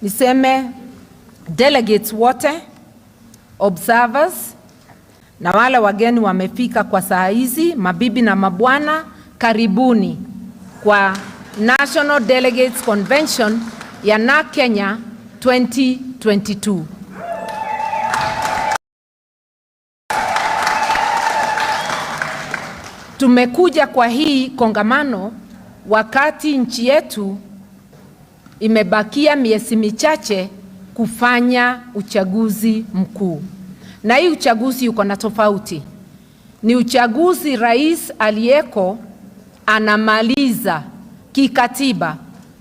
niseme delegates wote, observers, na wale wageni wamefika kwa saa hizi, mabibi na mabwana, karibuni kwa National Delegates Convention ya Narc-Kenya 2022. Tumekuja kwa hii kongamano wakati nchi yetu imebakia miezi michache kufanya uchaguzi mkuu. Na hii uchaguzi uko na tofauti. Ni uchaguzi rais aliyeko anamaliza kikatiba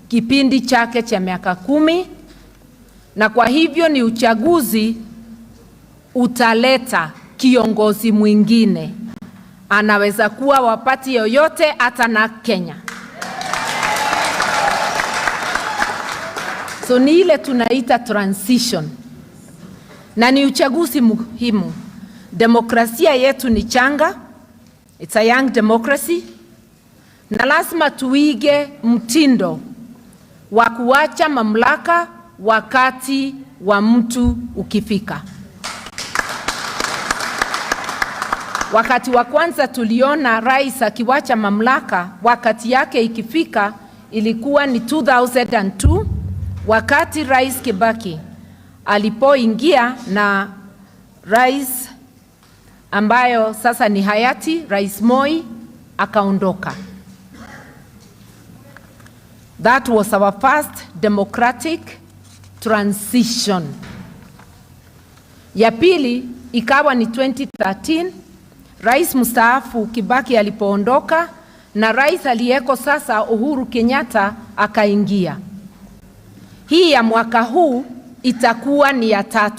kipindi chake cha miaka 10, na kwa hivyo ni uchaguzi utaleta kiongozi mwingine. Anaweza kuwa wapati yoyote, hata na Kenya. So ni ile tunaita transition. Na ni uchaguzi muhimu. Demokrasia yetu ni changa. It's a young democracy. Na lazima tuige mtindo wa kuacha mamlaka wakati wa mtu ukifika. Wakati wa kwanza tuliona rais akiwacha mamlaka wakati yake ikifika ilikuwa ni 2002, wakati Rais Kibaki alipoingia na rais ambayo sasa ni hayati Rais Moi akaondoka. That was our first democratic transition. Ya pili ikawa ni 2013, Rais mstaafu Kibaki alipoondoka na rais aliyeko sasa Uhuru Kenyatta akaingia. Hii ya mwaka huu itakuwa ni ya 3.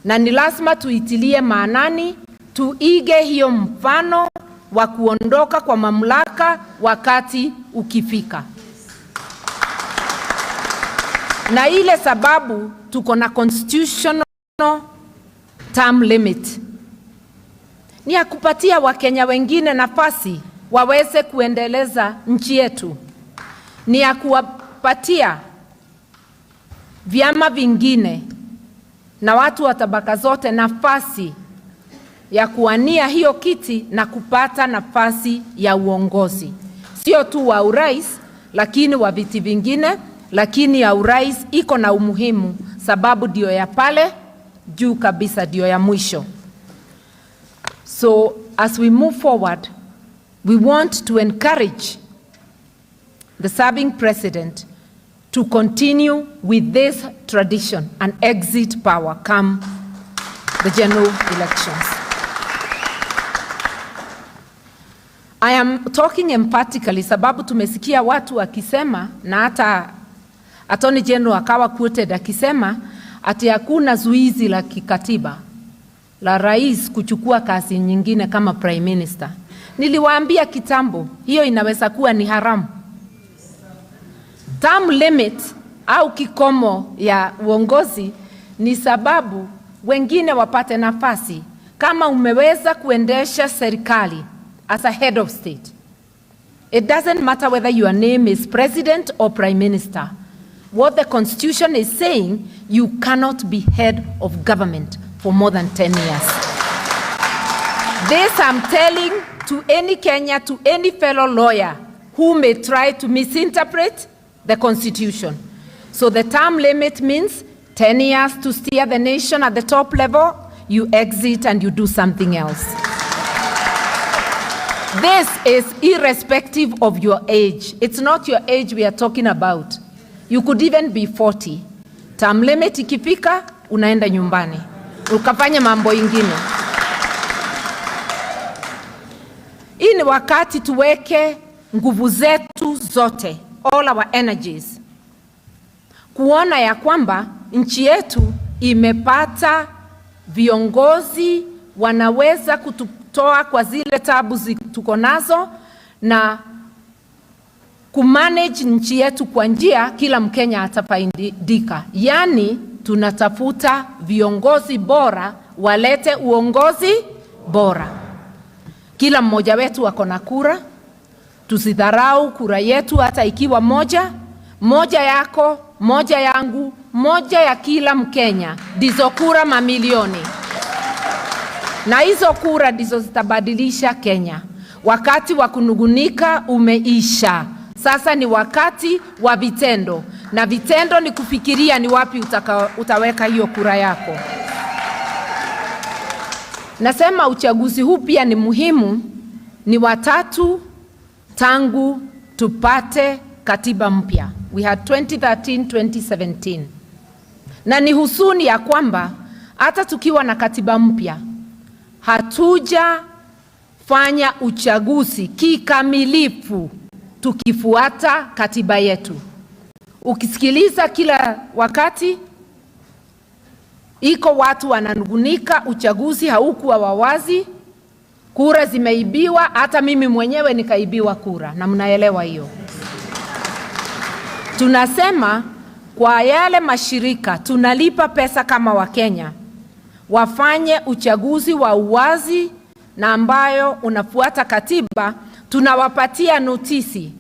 Na ni lazima tuitilie maanani, tuige hiyo mfano wa kuondoka kwa mamlaka wakati ukifika. Na ile sababu tuko na constitutional term limit. Ni ya kupatia Wakenya wengine nafasi waweze kuendeleza nchi yetu. Ni ya kuwapatia vyama vingine na watu wa tabaka zote nafasi ya kuwania hiyo kiti na kupata nafasi ya uongozi. Sio tu wa urais, lakini wa viti vingine, lakini ya urais iko na umuhimu sababu ndio ya pale juu kabisa, ndio ya mwisho. So as we move forward, we want to encourage the serving president to continue with this tradition and exit power come the general elections. I am talking emphatically sababu tumesikia watu wakisema, na hata Attorney General akawa quoted akisema ati hakuna zuizi la kikatiba la rais kuchukua kazi nyingine kama prime minister. Niliwaambia kitambo, hiyo inaweza kuwa ni haramu. Term limit au kikomo ya uongozi ni sababu wengine wapate nafasi. Kama umeweza kuendesha serikali as a head of state, it doesn't matter whether your name is president or prime minister. What the constitution is saying, you cannot be head of government for more than 10 years. This I'm telling to any Kenya, to any fellow lawyer who may try to misinterpret the constitution. So the term limit means 10 years to steer the nation at the top level, you exit and you do something else. This is irrespective of your age. It's not your age we are talking about. You could even be 40. Term limit ikifika, unaenda nyumbani. Ukafanya mambo ingine. Hii ni wakati tuweke nguvu zetu zote, all our energies, kuona ya kwamba nchi yetu imepata viongozi wanaweza kututoa kwa zile tabu tuko nazo na kumanage nchi yetu kwa njia kila Mkenya atafaidika. Yani tunatafuta viongozi bora walete uongozi bora. Kila mmoja wetu ako na kura. Tusidharau kura yetu hata ikiwa moja yako, moja yangu, moja ya kila Mkenya ndizo kura mamilioni, na hizo kura ndizo zitabadilisha Kenya. Wakati wa kunugunika umeisha. Sasa ni wakati wa vitendo, na vitendo ni kufikiria ni wapi utaweka hiyo kura yako. Nasema uchaguzi huu pia ni muhimu, ni watatu tangu tupate katiba mpya. We had 2013, 2017. Na ni huzuni ya kwamba hata tukiwa na katiba mpya hatujafanya uchaguzi kikamilifu tukifuata katiba yetu. Ukisikiliza kila wakati iko watu wananugunika uchaguzi haukuwa wawazi, kura zimeibiwa, hata mimi mwenyewe nikaibiwa kura, na mnaelewa hiyo. Tunasema kwa yale mashirika tunalipa pesa kama Wakenya wafanye uchaguzi wa uwazi na ambayo unafuata katiba. Tunawapatia notisi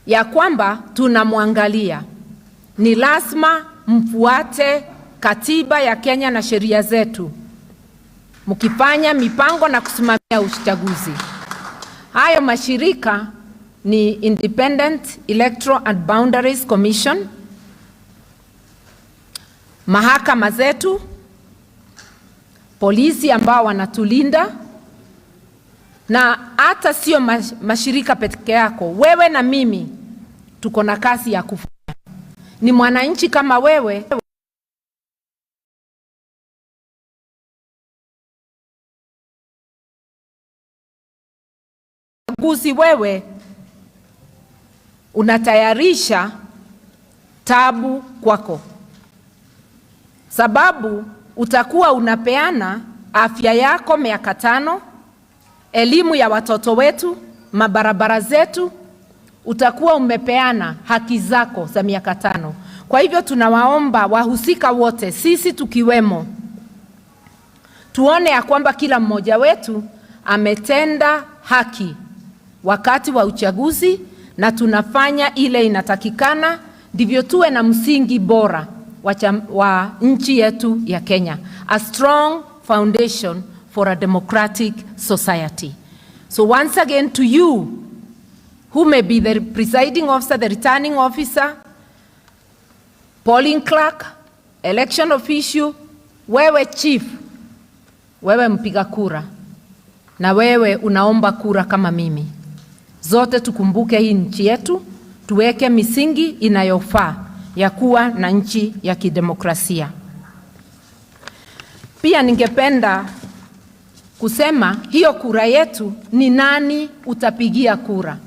ya kwamba tunamwangalia, ni lazima mfuate katiba ya Kenya na sheria zetu mkifanya mipango na kusimamia uchaguzi. Hayo mashirika ni Independent Electoral and Boundaries Commission, mahakama zetu, polisi ambao wanatulinda, na hata sio mashirika peke yako. Wewe na mimi tuko na kazi ya kufanya. Ni mwananchi kama wewe uchaguzi, wewe unatayarisha tabu kwako, sababu utakuwa unapeana afya yako miaka 5, elimu ya watoto wetu, mabarabara zetu, utakuwa umepeana haki zako za miaka 5. Kwa hivyo tunawaomba wahusika wote, sisi tukiwemo, tuone ya kwamba kila mmoja wetu ametenda haki wakati wa uchaguzi, na tunafanya ile inatakikana, ndivyo tuwe na msingi bora wa nchi yetu ya Kenya. A strong foundation for a democratic society. So once again, to you who may be the presiding officer, the returning officer, polling clerk, election official, wewe chief, wewe mpiga kura, na wewe unaomba kura kama mimi, zote tukumbuke hii nchi yetu, tuweke misingi inayofaa ya kuwa na nchi ya kidemokrasia. Pia ningependa kusema hiyo kura yetu ni nani utapigia kura.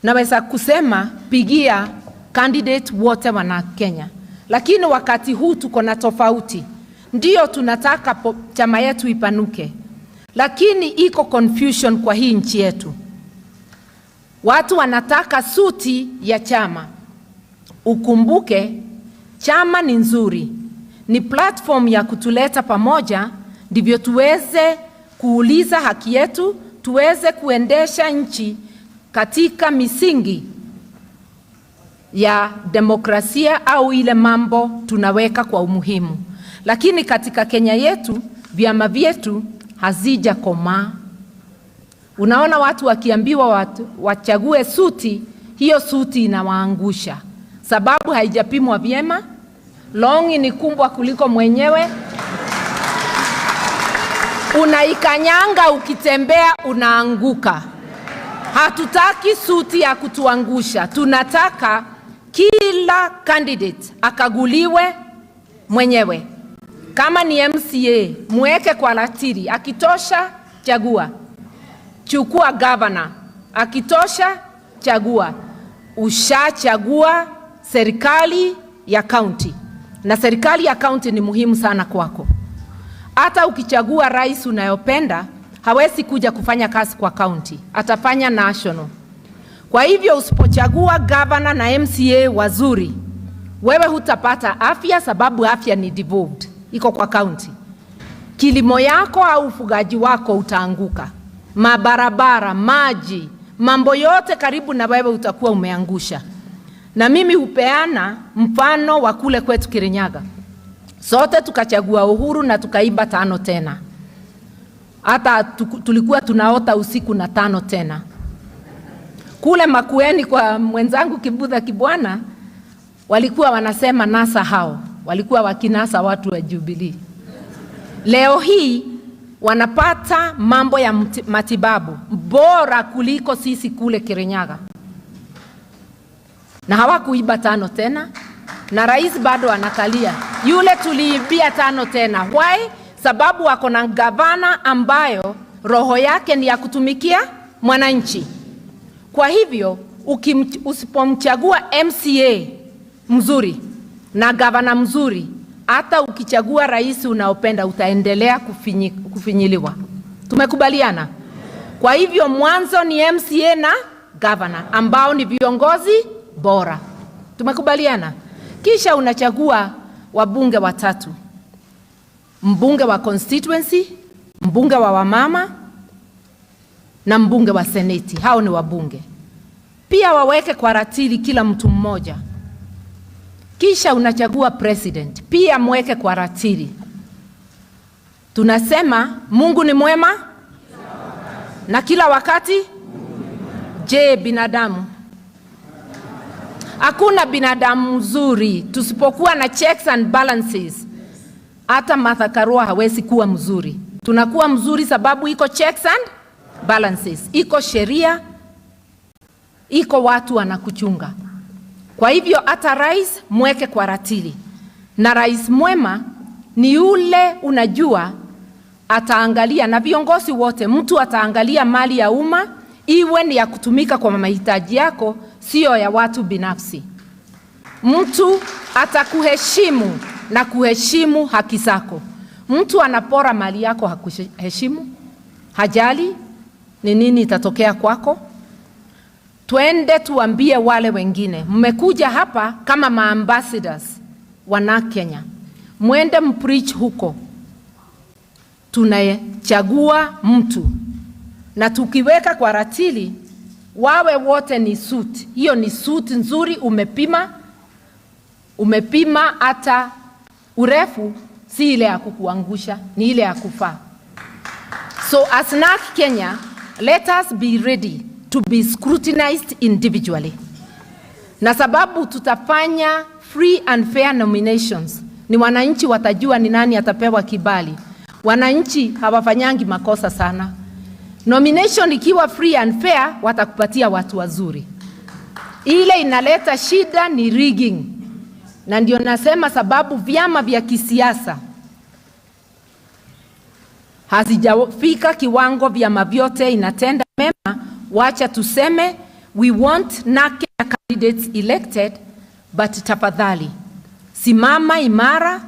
Naweza kusema pigia candidate wote wana Kenya, lakini wakati huu tuko na tofauti. Ndio tunataka chama yetu ipanuke, lakini iko confusion kwa hii nchi yetu. Watu wanataka suti ya chama. Ukumbuke chama ni nzuri, ni platform ya kutuleta pamoja, ndivyo tuweze kuuliza haki yetu, tuweze kuendesha nchi katika misingi ya demokrasia au ile mambo tunaweka kwa umuhimu. Lakini katika Kenya yetu vyama vyetu hazijakomaa. Unaona watu wakiambiwa wachague suti, hiyo suti inawaangusha, sababu haijapimwa vyema, longi ni kubwa kuliko mwenyewe, unaikanyanga ukitembea unaanguka. Hatutaki suti ya kutuangusha, tunataka kila candidate akaguliwe mwenyewe. Kama ni MCA, muweke kwa ratiri, akitosha chagua. Chukua governor, akitosha chagua. Ushachagua serikali ya county, na serikali ya county ni muhimu sana kwako. Hata ukichagua rais unayopenda, hawezi kuja kufanya kazi kwa county, atafanya national. Kwa hivyo usipochagua governor na MCA wazuri, wewe hutapata afya, sababu afya ni devolved, iko kwa county. Kilimo yako au ufugaji wako utaanguka. Mabarabara, maji, mambo yote karibu na wewe utakuwa umeangusha. Na mimi hupeana mfano wa kule kwetu Kirinyaga. Sote tukachagua Uhuru na tukaiba 5 tena. Hata tulikuwa tunaota usiku na 5 tena. Kule Makueni kwa mwenzangu Kibudha Kibwana walikuwa wanasema nasa hao. Walikuwa wakinasa watu wa Jubilee. Leo hii wanapata mambo ya matibabu bora kuliko sisi kule Kirinyaga. Na hawakuiba 5 tena. Na rais bado anakalia. Yule tuliibia 5 tena. Why? Sababu wako na gavana ambayo roho yake ni ya kutumikia mwananchi. Kwa hivyo usipomchagua MCA mzuri na gavana mzuri, hata ukichagua rais unaopenda utaendelea kufinyiliwa. Tumekubaliana? Kwa hivyo mwanzo ni MCA na gavana ambao ni viongozi bora. Tumekubaliana? Kisha unachagua wabunge 3. Mbunge wa constituency, mbunge wa wamama na mbunge wa seneti. Hao ni wabunge. Pia waweke kwa ratili kila mtu mmoja. Kisha unachagua president. Pia mweke kwa ratili. Tunasema Mungu ni mwema na kila wakati. Je, binadamu? Hakuna binadamu mzuri tusipokuwa na checks and balances. Hata Martha Karua hawezi kuwa mzuri. Tunakuwa mzuri sababu iko checks and balances. Iko sheria, iko watu wanakuchunga. Kwa hivyo hata rais mweke kwa ratili. Na rais mwema ni yule unajua ataangalia, na viongozi wote, mtu ataangalia mali ya umma iwe ni ya kutumika kwa mahitaji yako, sio ya watu binafsi. Mtu atakuheshimu na kuheshimu haki zako. Mtu anapora mali yako hakuheshimu, hajali ni nini itatokea kwako. Twende tuambie wale wengine, mmekuja hapa kama maambassadors wa Narc-Kenya. Mwende mpreach huko. Tunachagua mtu na tukiweka kwa ratili wawe wote ni suit. Hiyo ni suit nzuri, umepima hata urefu, si ile ya kukuangusha, ni ile ya kufaa. So as Narc-Kenya, let us be ready to be scrutinized individually. Na sababu tutafanya free and fair nominations, ni wananchi watajua ni nani atapewa kibali. Wananchi hawafanyangi makosa sana. Nomination ikiwa free and fair, watakupatia watu wazuri. Ile inaleta shida ni rigging. Na ndio nasema sababu vyama vya kisiasa hazijafika kiwango vyama vyote inatenda mema. Wacha tuseme we want Narc-Kenya candidates elected, but tafadhali simama imara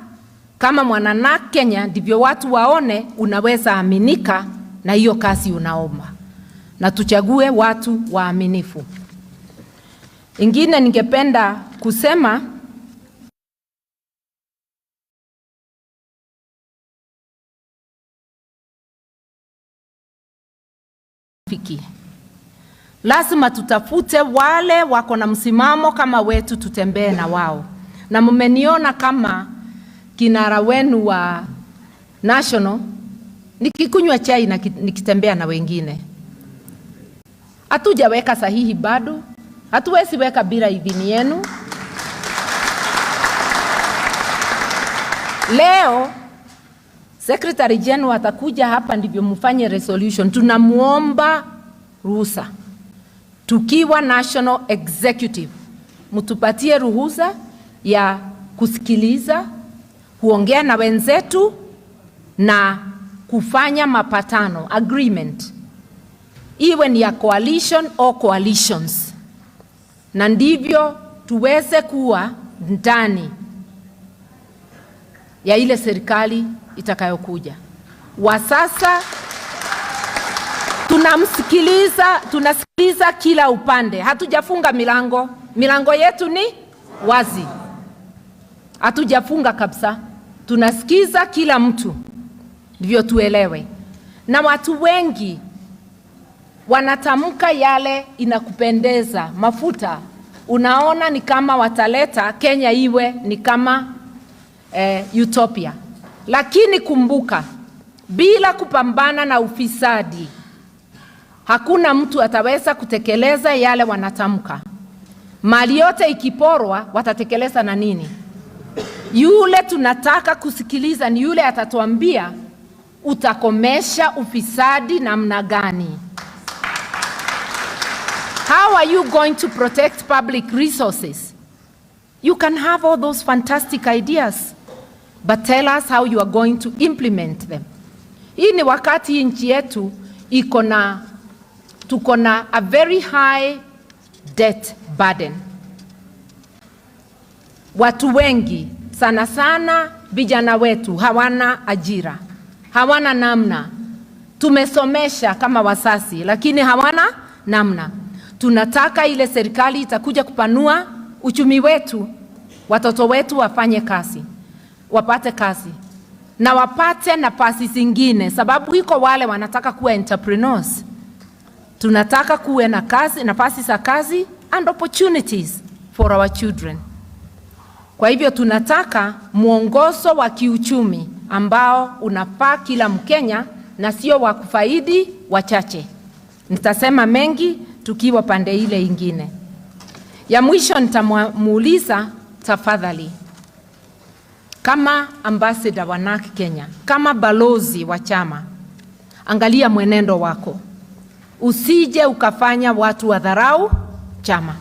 kama mwana Narc-Kenya, ndivyo watu waone unaweza aminika na hiyo kazi unaomba. Na tuchague watu waaminifu. Ingine ningependa kusema, lazima tutafute wale wako na msimamo kama wetu, tutembee na wao. Na mmeniona kama kinara wenu wa national nikikunywa chai na nikitembea na wengine. Hatujaweka sahihi bado. Hatuwezi weka bila idhini yenu. Leo Secretary General atakuja hapa ndivyo mfanye resolution. Tunamuomba ruhusa. Tukiwa National Executive, mtupatie ruhusa ya kusikiliza, kuongea na wenzetu na kufanya mapatano, agreement. Iwe ni ya coalition au coalitions. Na ndivyo tuweze kuwa ndani ya ile serikali itakayokuja. Wa sasa tunasikiliza kila upande. Hatujafunga milango. Milango yetu ni wazi. Hatujafunga kabisa. Tunasikiza kila mtu ndivyo tuelewe. Na watu wengi wanatamka yale inakupendeza, mafuta, unaona ni kama wataleta Kenya iwe ni kama utopia. Lakini kumbuka, bila kupambana na ufisadi, hakuna mtu ataweza kutekeleza yale wanatamka. Mali yote ikiporwa, watatekeleza na nini? Yule tunataka kusikiliza ni yule atatuambia utakomesha ufisadi namna gani. How are you going to protect public resources? You can have all those fantastic ideas, but tell us how you are going to implement them. Hii ni wakati nchi yetu tuko na a very high debt burden. Watu wengi sana sana vijana wetu hawana ajira, hawana namna. Tumesomesha kama wasasi, lakini hawana namna. Tunataka ile serikali itakuja kupanua uchumi wetu, watoto wetu wafanye kazi, wapate kazi na wapate nafasi zingine, sababu iko wale wanataka kuwa entrepreneurs. Tunataka kuwe na kazi, nafasi za kazi and opportunities for our children. Kwa hivyo tunataka mwongozo wa kiuchumi ambao unafaa kila Mkenya na sio wa kufaidi wachache. Nitasema mengi tukiwa pande ile ingine. Ya mwisho nitamuuliza tafadhali, kama ambassador wa Narc-Kenya, kama balozi wa chama, angalia mwenendo wako. Usije ukafanya watu wadharau chama.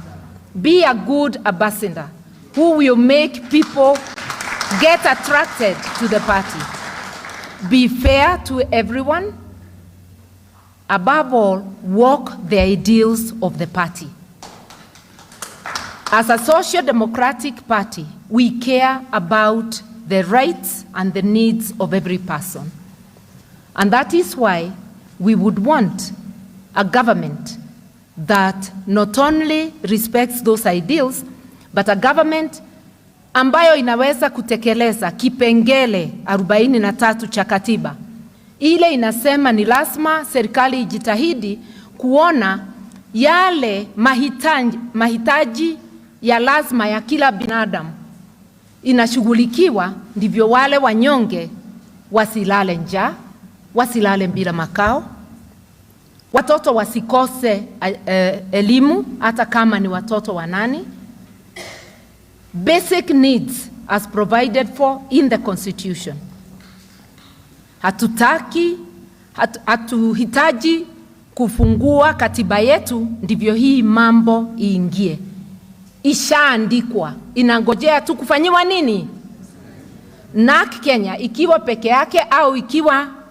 Be a good ambassador who will make people get attracted to the party. Be fair to everyone. Above all, walk the ideals of the party. As a social democratic party, we care about the rights and the needs of every person. And that is why we would want a government that not only respects those ideals, but a government ambayo inaweza kutekeleza kipengele 43 cha katiba. Ile inasema ni lazima serikali ijitahidi kuona yale mahitaji ya lazima ya kila binadamu inashughulikiwa, ndivyo wale wanyonge wasilale njaa, wasilale bila makao, watoto wasikose elimu hata kama ni watoto wa nani. Basic needs as provided for in the Constitution. Hatuhitaji kufungua katiba yetu ndivyo hii mambo iingie. Ishaandikwa, inangojea tu kufanyiwa nini? Narc-Kenya ikiwa peke yake au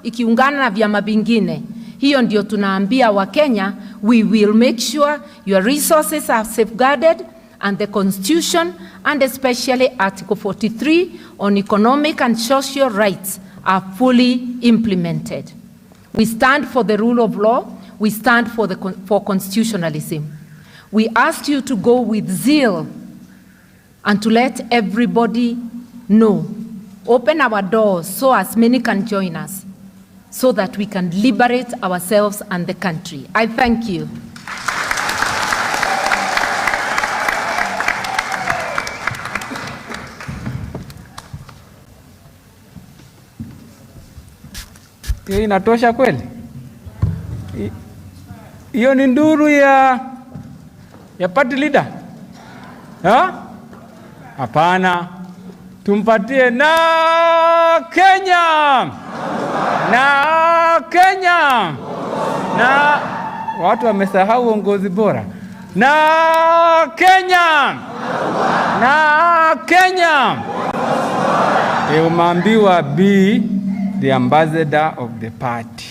ikiungana na vyama vingine, hiyo ndio tunaambia wa Kenya, we will make sure your resources are safeguarded and the Constitution and especially Article 43 on economic and social rights are fully implemented. We stand for the rule of law. We stand for constitutionalism. We ask you to go with zeal and to let everybody know. Open our doors so as many can join us, so that we can liberate ourselves and the country. I thank you. Hiyo inatosha kweli? Hiyo ni nduru ya party leader? Hapana. Tumpatie Narc-Kenya. Narc-Kenya. Na watu wamesahau uongozi bora. Narc-Kenya. Narc-Kenya. Umeambiwa be the ambassador of the party.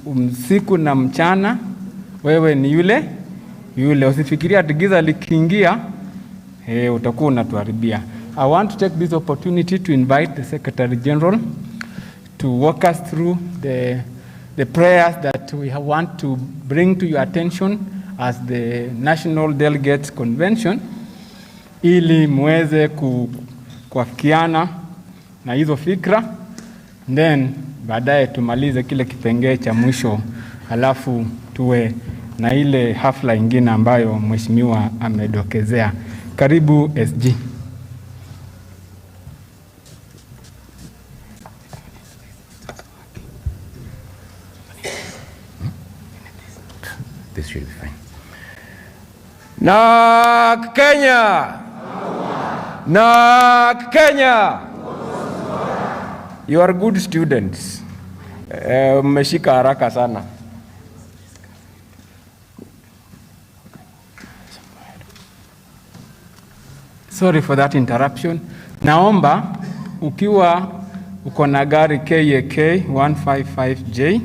Usiku na mchana wewe ni yule. Usifikiria giza likiingia utakuwa unatuharibia. I want to take this opportunity to invite the Secretary General to walk us through the prayers that we want to bring to your attention as the National Delegates Convention, ili muweze kuafikiana na hizo fikra, then baadaye tumalize kile kipengele cha mwisho, alafu tuwe na ile hafla ingine ambayo mheshimiwa amedokezea. Karibu SG. This should be fine. Narc-Kenya! Narc-Kenya! You are good students. Mmeshika haraka sana. Sorry for that interruption. Naomba ukiwa uko na gari KAK 155J,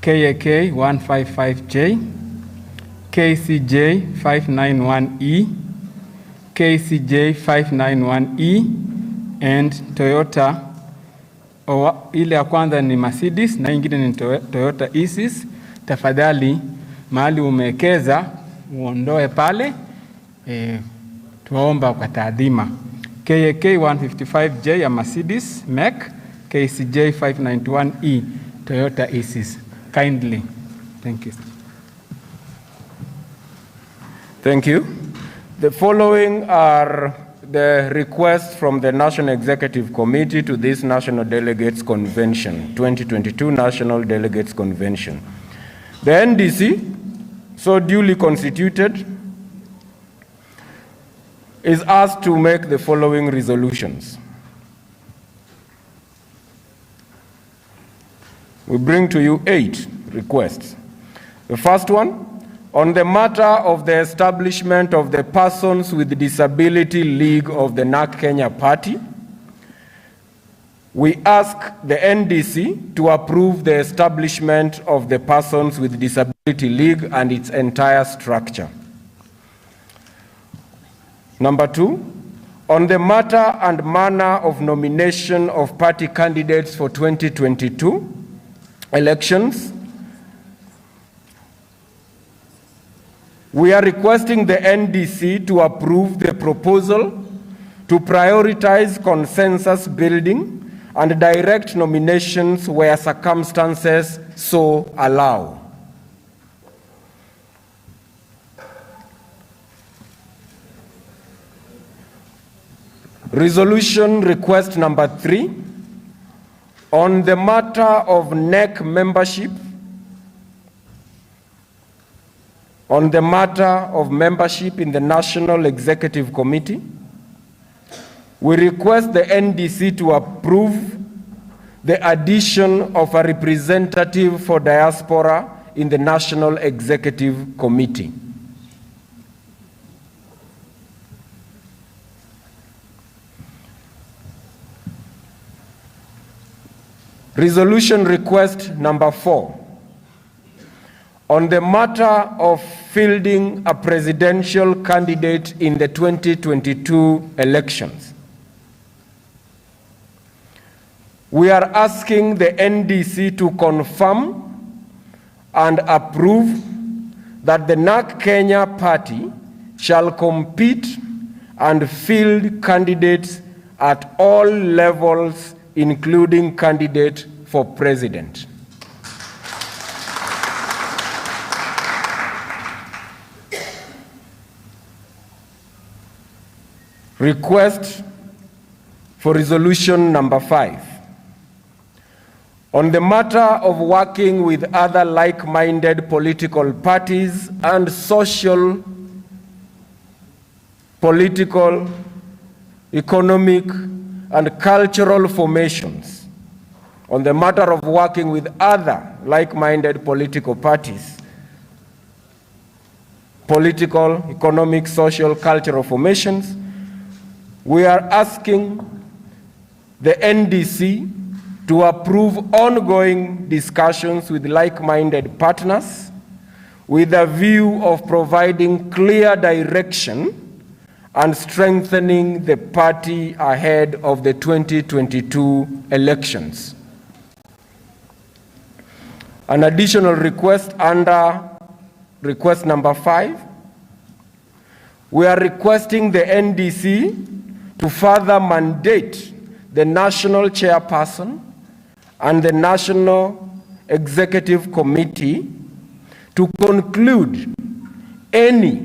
KAK 155J, KCJ 591E, KCJ 591E and Toyota, ile ya kwanza ni Mercedes na ingine ni Toyota Isis. Tafadhali mahali umekeza uondoe pale, tuomba kwa taadhima. KAK 155J ya Mercedes MEC, KCJ 591E Toyota Isis. Kindly. Thank you. Thank you. The following are the requests from the National Executive Committee to this National Delegates Convention, 2022 National Delegates Convention. The NDC, so duly constituted, is asked to make the following resolutions. We bring to you 8 requests. The first one, on the matter of the establishment of the Persons with Disability League of the Narc-Kenya Party, we ask the NDC to approve the establishment of the Persons with Disability League and its entire structure. Number 2, on the matter and manner of nomination of party candidates for 2022 elections, we are requesting the NDC to approve the proposal to prioritize consensus building and direct nominations where circumstances so allow. Resolution request number 3, on the matter of NEC membership, on the matter of membership in the National Executive Committee, we request the NDC to approve the addition of a representative for diaspora in the National Executive Committee. Resolution request number 4, on the matter of fielding a presidential candidate in the 2022 elections. We are asking the NDC to confirm and approve that the Narc-Kenya party shall compete and field candidates at all levels, including candidate for president. Request for resolution number 5. On the matter of working with other like-minded political parties and social, political, economic, and cultural formations. On the matter of working with other like-minded political parties, political, economic, social, cultural formations, we are asking the NDC to approve ongoing discussions with like-minded partners with a view of providing clear direction and strengthening the party ahead of the 2022 elections. An additional request under request number 5, we are requesting the NDC to further mandate the national chairperson and the National Executive Committee to conclude any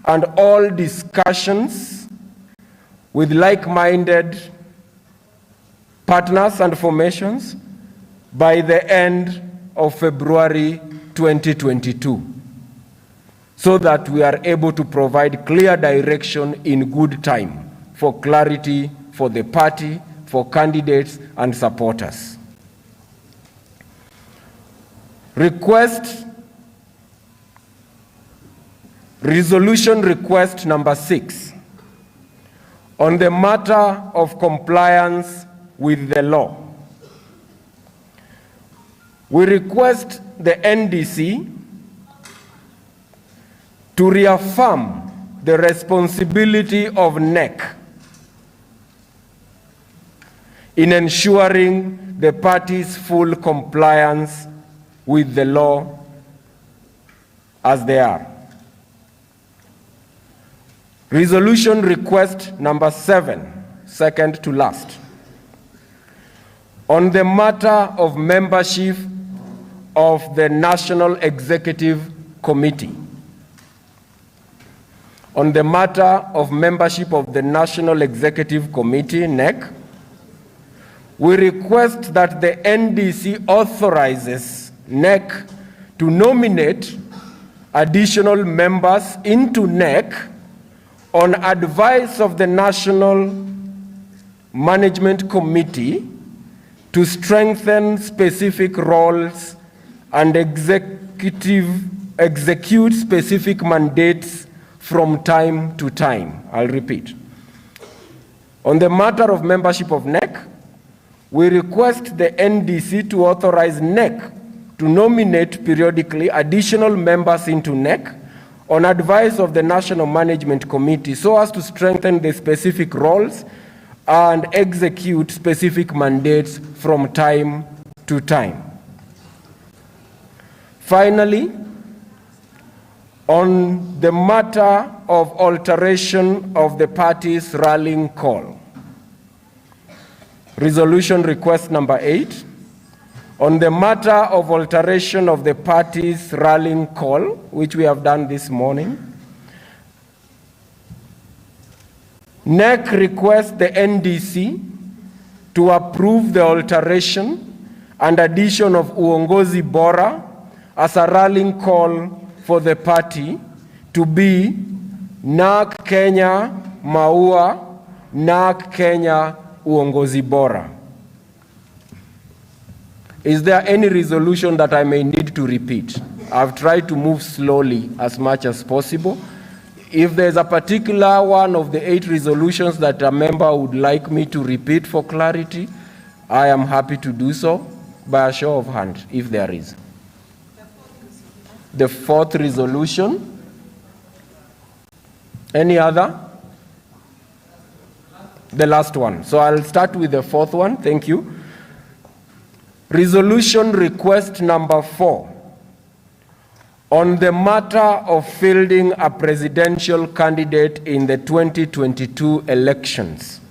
and all discussions with like-minded partners and formations by the end of February 2022, so that we are able to provide clear direction in good time for clarity for the party, for candidates and supporters. Resolution request number 6 on the matter of compliance with the law. We request the NDC to reaffirm the responsibility of NEC in ensuring the party's full compliance with the law as they are. Resolution request number 7, second to last, on the matter of membership of the National Executive Committee. On the matter of membership of the National Executive Committee, NEC, we request that the NDC authorizes NEC to nominate additional members into NEC on advice of the National Management Committee to strengthen specific roles and execute specific mandates from time to time. I'll repeat. On the matter of membership of NEC, we request the NDC to authorize NEC to nominate periodically additional members into NEC on advice of the National Management Committee so as to strengthen the specific roles and execute specific mandates from time to time. Finally, on the matter of alteration of the party's rallying call, resolution request number 8, on the matter of alteration of the party's rallying call, which we have done this morning, NEC requests the NDC to approve the alteration and addition of Uongozi Bora as a rallying call for the party to be Narc-Kenya Maua, Narc-Kenya Uongozi Bora. Is there any resolution that I may need to repeat? I've tried to move slowly as much as possible. If there's a particular one of the 8 resolutions that a member would like me to repeat for clarity, I am happy to do so by a show of hand, if there is. The 4th resolution. Any other? The last one. So I'll start with the 4th one. Thank you. Resolution request number 4 on the matter of fielding a presidential candidate in the 2022 elections.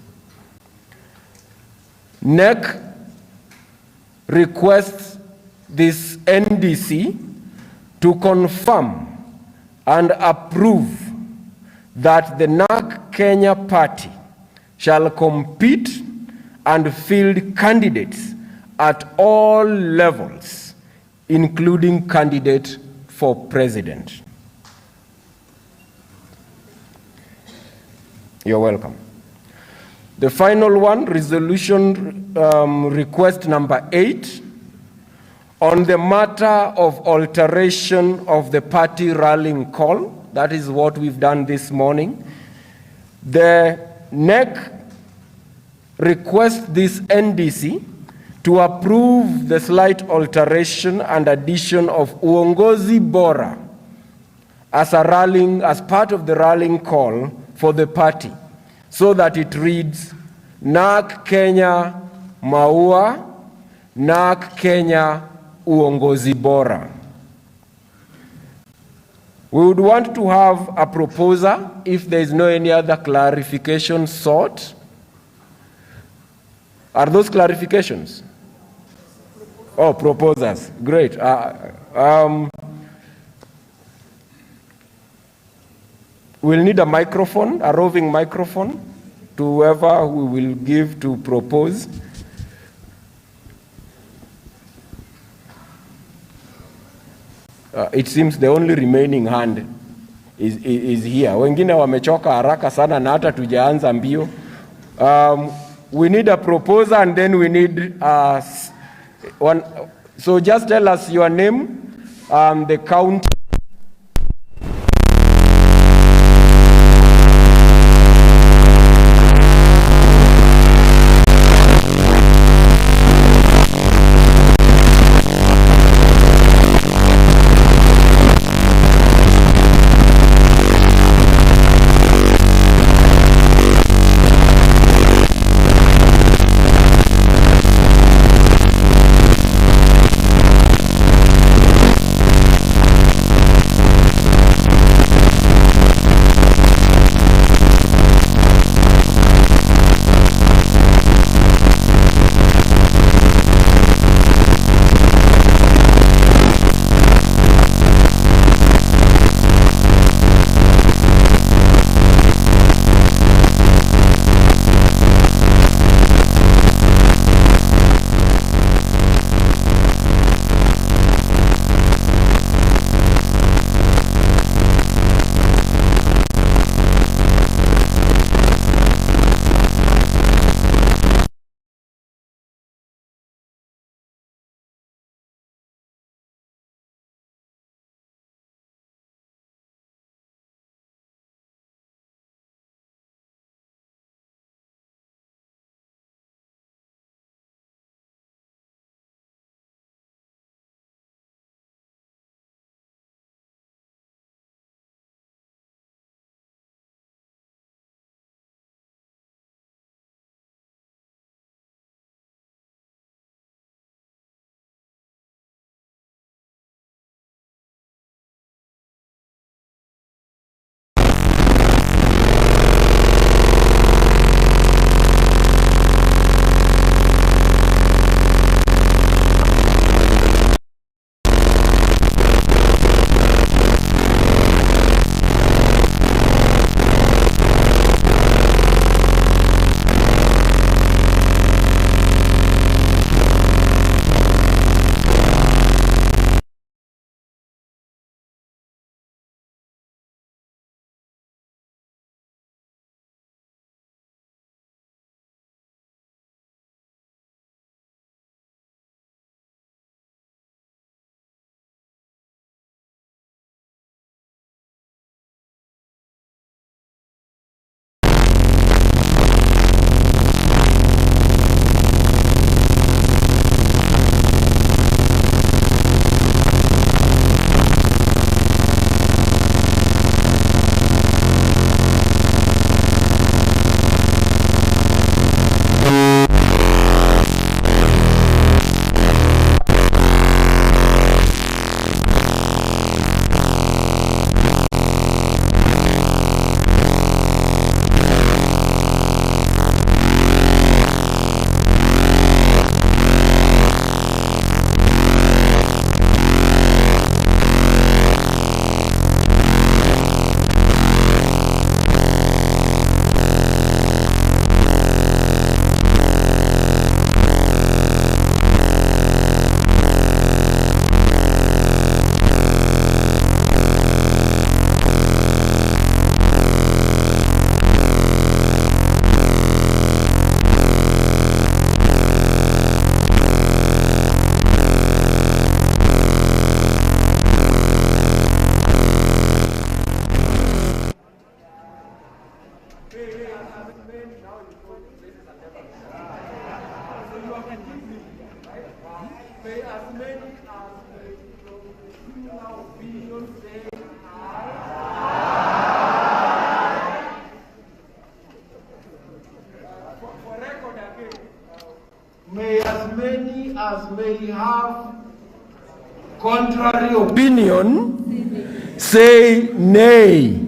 NEC requests this NDC to confirm and approve that the Narc-Kenya party shall compete and field candidates at all levels, including candidate for president. You're welcome. The final one, resolution request number 8, on the matter of alteration of the party rallying call. That is what we've done this morning. The NEC requests this NDC to approve the slight alteration and addition of Uongozi Bora as part of the rallying call for the party, so that it reads Narc-Kenya Maua, Narc-Kenya Uongozi Bora. We would want to have a proposer if there is no any other clarification sought. Are those clarifications? Oh, proposers. Great. we'll need a microphone, a roving microphone, to whoever we will give to propose. It seems the only remaining hand is here. Wengine wamechoka haraka sana na hata tujaanza mbio. We need a proposer and then we need one. So just tell us your name, the county. May as many as may have contrary opinion say nay.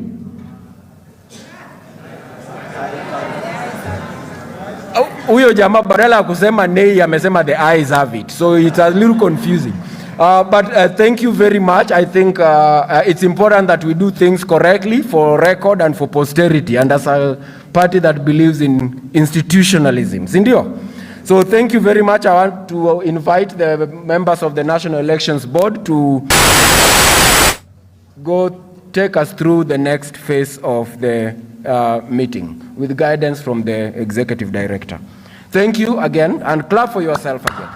Huyo jamaa badala ya kusema nay amesema the ayes have it, so it's a little confusing. But thank you very much. I think it's important that we do things correctly for record and for posterity, and as a party that believes in institutionalism. Sindio? So thank you very much. I want to invite the members of the National Elections Board to go take us through the next phase of the meeting with guidance from the Executive Director. Thank you again, and clap for yourself again.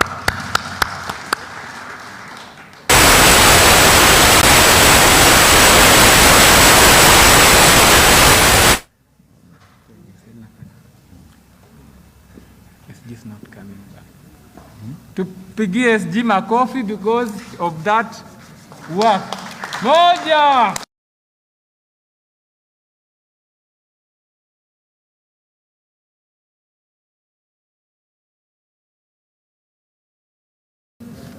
SG not coming back. Tupigie SG makofi because of that work. Moja!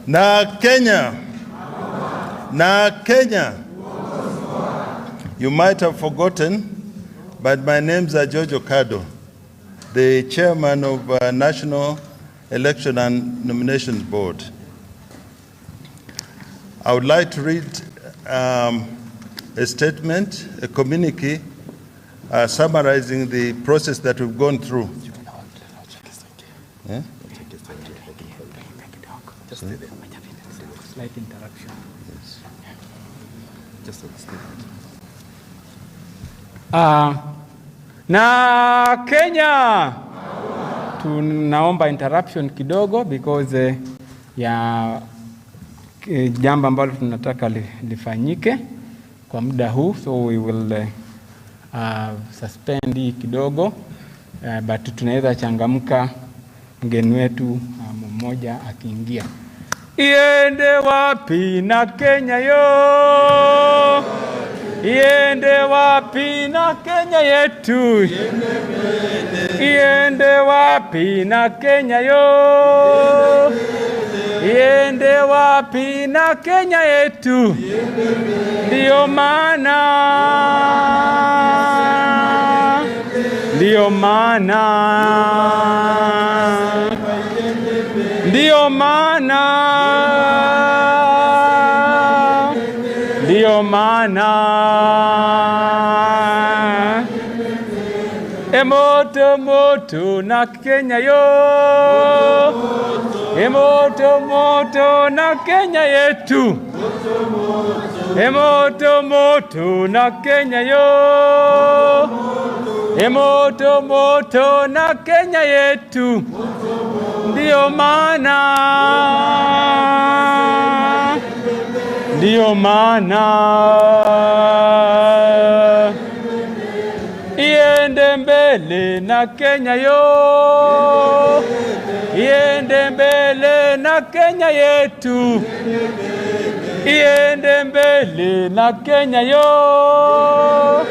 Narc-Kenya. Narc-Kenya. You might have forgotten, but my name's George Okado, the chairman of National Election and Nominations Board. I would like to read a statement, a communique, summarizing the process that we've gone through. Yeah? Just slight interruption. Yes. Just na Kenya tunaomba interruption kidogo because ya jambo ambalo tunataka lifanyike kwa muda huu, so we will suspend hii kidogo, but tunaweza changamka mgeni wetu mmoja akiingia. Iende wapi na Kenya yo? Iende wapi na Kenya yetu? Iende wapi na Kenya yo? Iende wapi na Kenya yetu? Ndio maana, ndio maana, ndio maana, ndio maana emoto moto na Kenya yo, emoto moto na Kenya yetu, emoto moto na Kenya yo, emoto moto na Kenya yetu. Ndio maana, ndio maana iende mbele na Kenya yo, iende mbele na Kenya yetu, iende mbele na Kenya yo,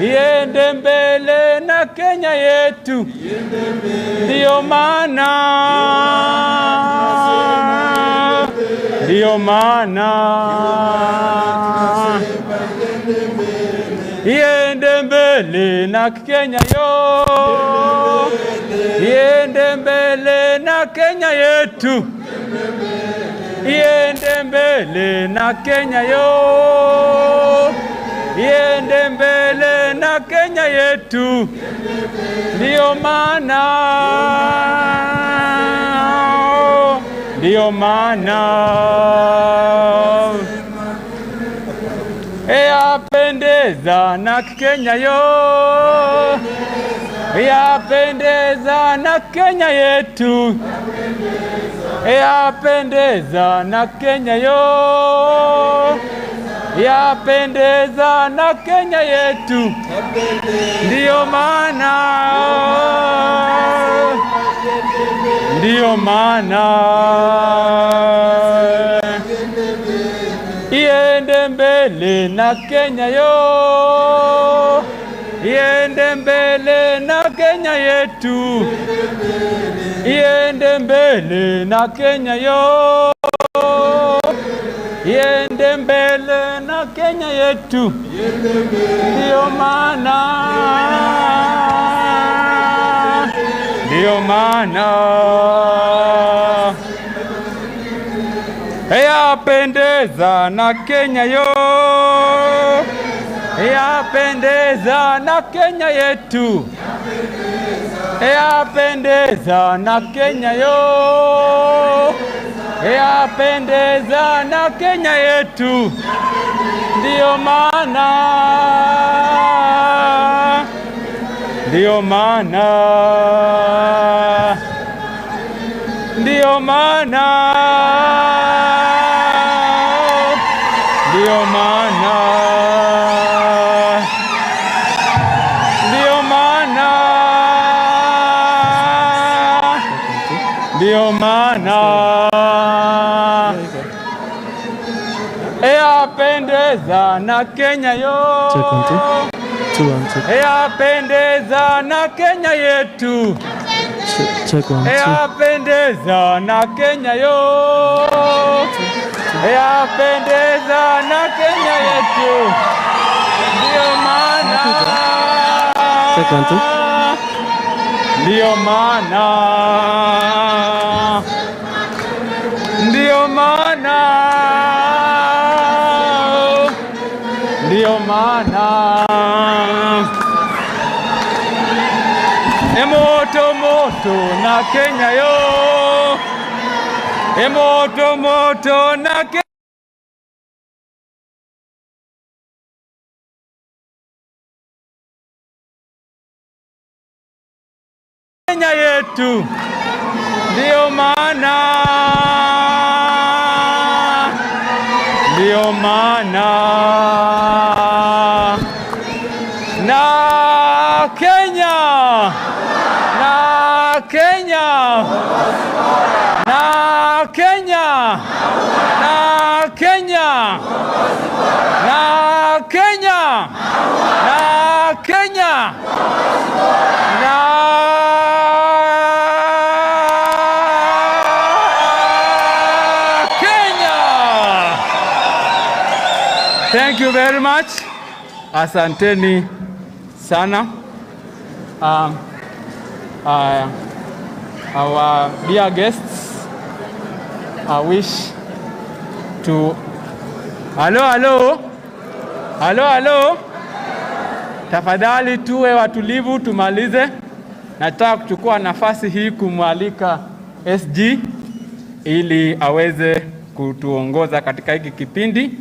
iende mbele na Kenya yetu. Ndio maana, ndio maana iende mbele na Kenya yo, iende mbele na Kenya yetu, iende mbele na Kenya yo, iende mbele na Kenya yetu. Ndio maana, ndio maana yapendeza na Kenya yo, yapendeza na Kenya yetu, yapendeza na Kenya yo, yapendeza na Kenya yetu. Ndio maana, ndio maana iende mbele na Kenya yo, iende mbele na Kenya yetu, iende mbele na Kenya yo, iende mbele na Kenya yetu. Ndio maana, ndio maana Yapendeza na Kenya yo, yapendeza na Kenya yetu, yapendeza na Kenya yo, yapendeza na Kenya yetu. Ndio maana, ndio maana, ndio maana, ndio maana, ndio maana, ndio maana yapendeza na Kenya yo, yapendeza na Kenya yetu, yapendeza na Kenya yo, yapendeza na Kenya yetu. Ndio maana, ndio maana, ndio maana, ndio maana moto moto na Kenya yo, moto moto na Kenya yetu. Ndio maana, ndio maana na Kenya, na Kenya, na Kenya, na Kenya, na Kenya, na Kenya, na Thank you very much. Asanteni sana. Our dear guests, I wish to... Hello. Tafadhali tuwe watulivu tumalize. Nataka kuchukua nafasi hii kumwalika SG ili aweze kutuongoza katika hiki kipindi.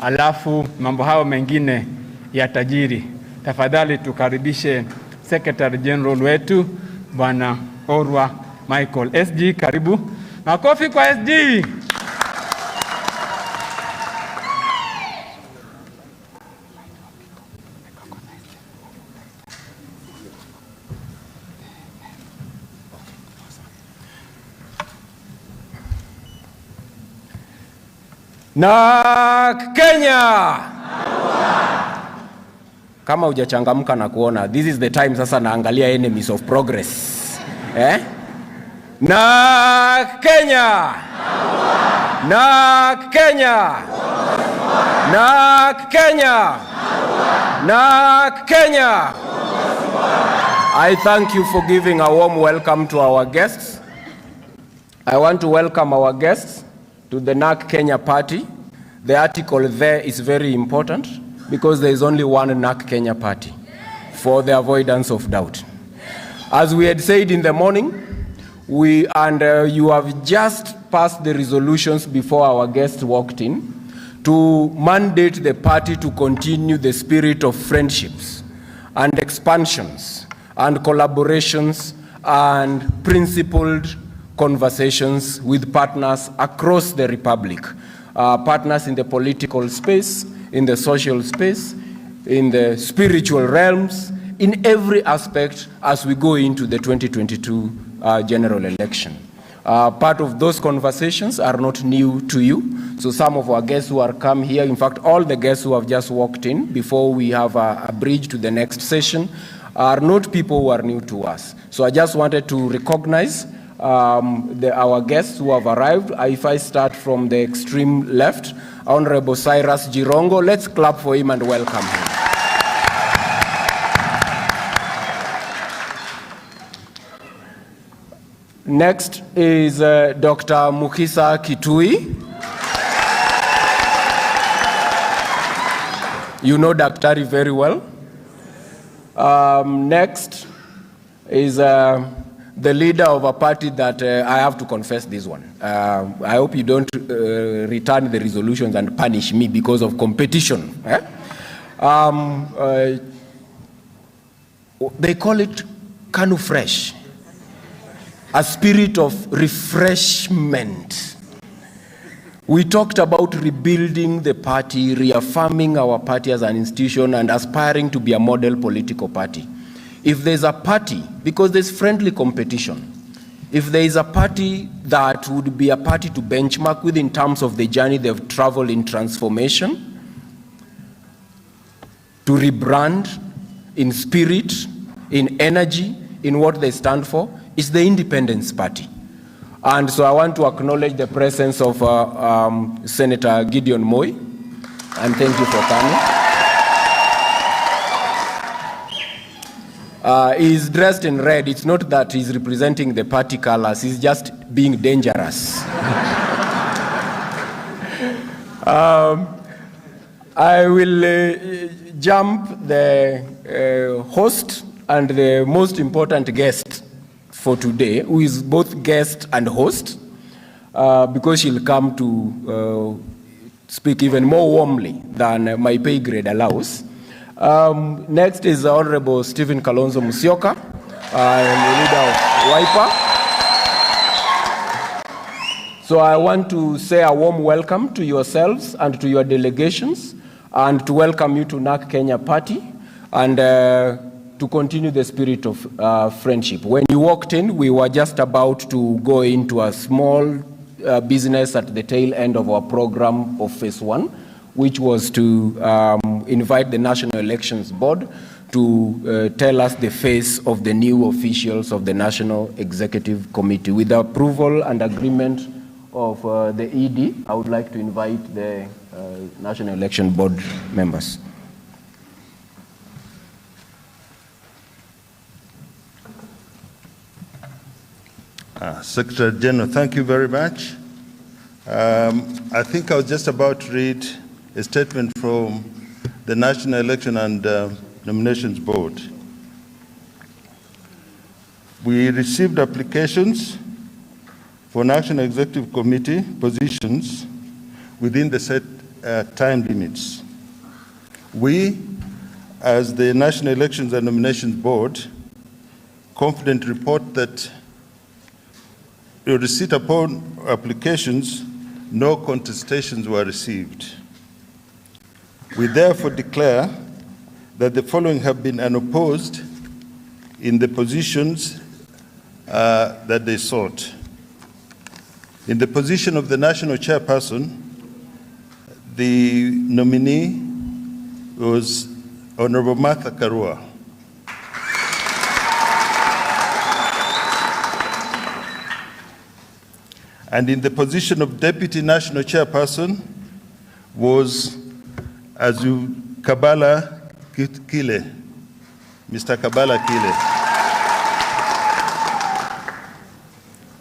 Alafu mambo hayo mengine ya tajiri. Tafadhali tukaribishe Secretary General wetu Bwana Karua Michael. SG, karibu. Makofi kwa SG. Narc-Kenya. Kama hujachangamka na kuona, this is the time sasa naangalia enemies of progress. Narc-Kenya. Narc-Kenya. Narc-Kenya. Narc-Kenya. I thank you for giving a warm welcome to our guests. I want to welcome our guests to the Narc-Kenya party. The article there is very important because there is only one Narc-Kenya party, for the avoidance of doubt. As we had said in the morning, you have just passed the resolutions before our guests walked in to mandate the party to continue the spirit of friendships and expansions and collaborations and principled conversations with partners across the Republic. Partners in the political space, in the social space, in the spiritual realms, in every aspect as we go into the 2022 general election. Part of those conversations are not new to you. So some of our guests who are come here, in fact, all the guests who have just walked in before we have a bridge to the next session, are not people who are new to us. So I just wanted to recognize our guests who have arrived. If I start from the extreme left, Honorable Cyrus Jirongo, let's clap for him and welcome him. Next is Dr. Mukisa Kitui. You know Daktari very well. Next is the leader of a party that I have to confess this one. I hope you don't return the resolutions and punish me because of competition. They call it Kanu Fresh, a spirit of refreshment. We talked about rebuilding the party, reaffirming our party as an institution, and aspiring to be a model political party. If there's a party, because there's friendly competition, if there is a party that would be a party to benchmark with in terms of the journey they've traveled in transformation, to rebrand in spirit, in energy, in what they stand for, it's the Independence Party. And so I want to acknowledge the presence of Senator Gideon Moi, and thank you for coming. He's dressed in red. It's not that he's representing the party colors, he's just being dangerous. I will jump the host and the most important guest for today, who is both guest and host, because she'll come to speak even more warmly than my pay grade allows. Next is Honorable Stephen Kalonzo Musyoka, the leader of Wiper. So I want to say a warm welcome to yourselves and to your delegations, and to welcome you to Narc-Kenya Party, and to continue the spirit of friendship. When you walked in, we were just about to go into a small business at the tail end of our program of phase 1, which was to invite the National Elections Board to tell us the face of the new officials of the National Executive Committee. With the approval and agreement of the ED, I would like to invite the National Election Board members. Secretary General, thank you very much. I think I was just about to read a statement from the National Election and Nominations Board. We received applications for National Executive Committee positions within the set time limits. We, as the National Elections and Nominations Board, confidently report that your receipt upon applications, no contestations were received. We therefore declare that the following have been unopposed in the positions that they sought. In the position of the national chairperson, the nominee was Honorable Martha Karua. And in the position of Deputy National Chairperson was Kabala Kile, Mr. Kabala Kile.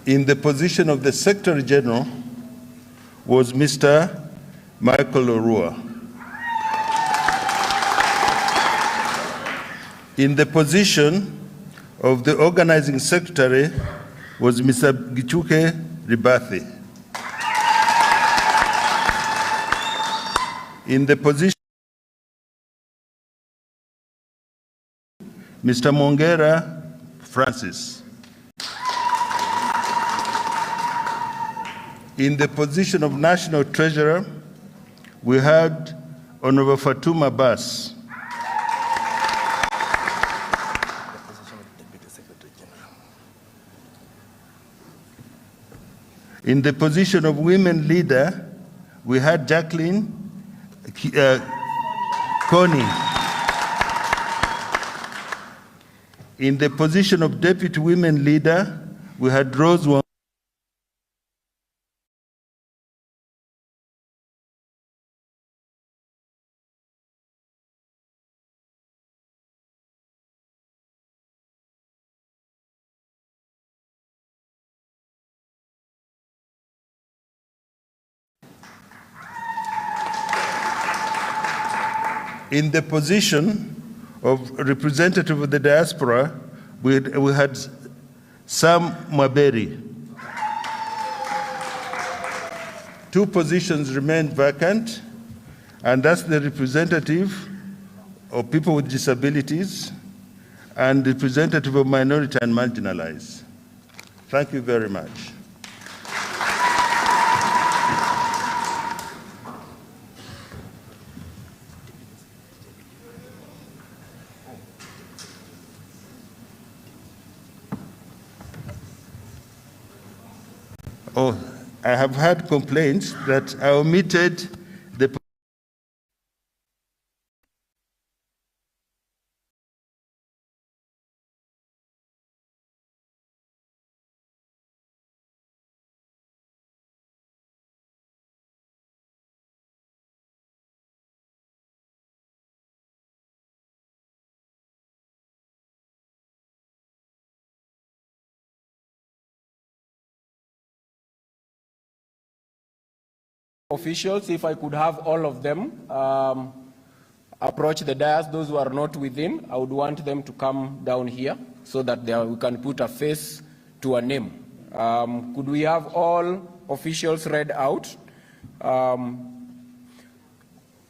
In the position of the Secretary General was Mr. Michael Orua. In the position of the Organizing Secretary was Mr. Gichuke Ribathi. In the position Mr. Mongera Francis. In the position of National Treasurer, we had Honorable Fatuma Bas. In the position of Women Leader, we had Jacqueline Coney. In the position of Deputy Women Leader, we had Rose Wang. in the position of representative of the diaspora, we had Sam Mwaberi. 2 positions remained vacant, and that's the representative of people with disabilities and representative of minority and marginalized. Thank you very much. Oh, I have had complaints that I omitted the officials, if I could have all of them approach the dais. Those who are not within, I would want them to come down here so that we can put a face to a name. Could we have all officials read out?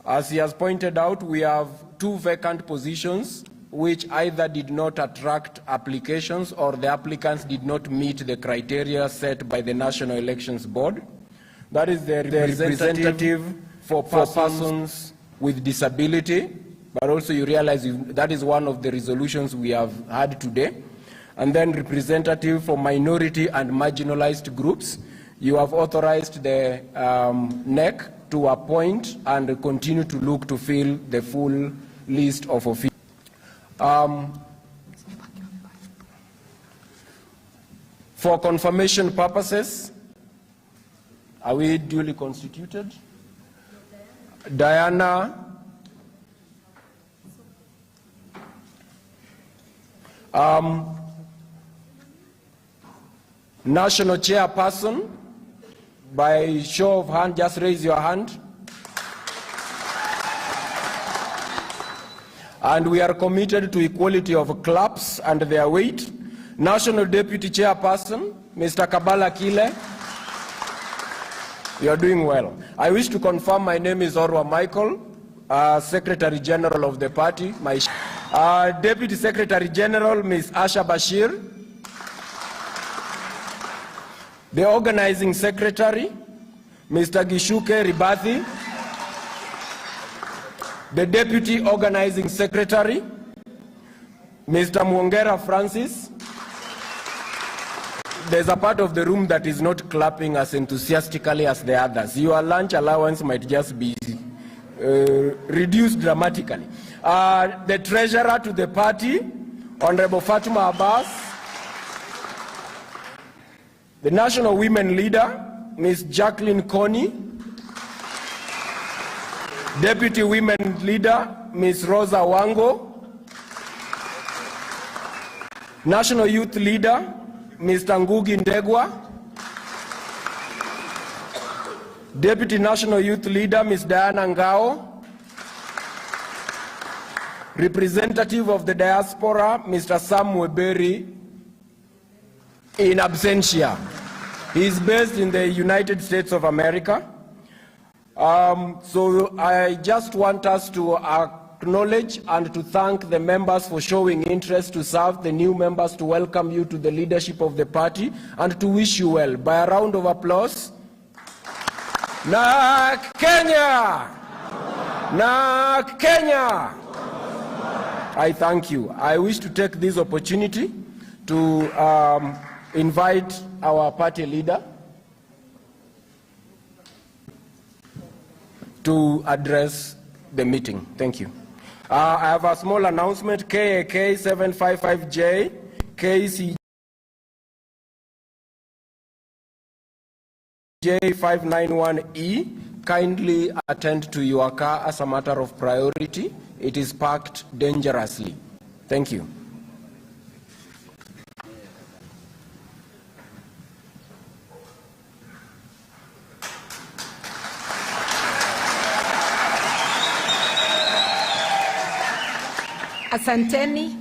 As he has pointed out, we have 2 vacant positions which either did not attract applications or the applicants did not meet the criteria set by the National Elections Board. That is the representative for persons with disability, but also you realize that is one of the resolutions we have had today. And then representative for minority and marginalized groups. You have authorized the NEC to appoint and continue to look to fill the full list of officials. For confirmation purposes, are we duly constituted? Diana National Chairperson, by show of hand, just raise your hand. And we are committed to equality of claps and their weight. National Deputy Chairperson, Mr. Kabala Kile. You are doing well. I wish to confirm my name is Orwa Michael, Secretary General of the party. My Deputy Secretary General, Ms. Asha Bashir. The Organizing Secretary, Mr. Gishuke Ribathi. The Deputy Organizing Secretary, Mr. Mwongera Francis. There's a part of the room that is not clapping as enthusiastically as the others. Your lunch allowance might just be reduced dramatically. The Treasurer to the party, Honorable Fatuma Abbas. The National Women Leader, Ms. Jacqueline Coney. Deputy Women Leader, Ms. Rosa Wango. National Youth Leader, Mr. Ngugi Ndegwa. Deputy National Youth Leader, Ms. Diana Ngao. Representative of the Diaspora, Mr. Sam Mwaberi, in absentia. He is based in the United States of America. So I just want us to acknowledge and to thank the members for showing interest to serve, the new members to welcome you to the leadership of the party and to wish you well. By a round of applause. Narc-Kenya! Narc-Kenya! I thank you. I wish to take this opportunity to invite our party leader to address the meeting. Thank you. I have a small announcement. KAK 755J, KCJ 591E, kindly attend to your car as a matter of priority. It is parked dangerously. Thank you. Asanteni,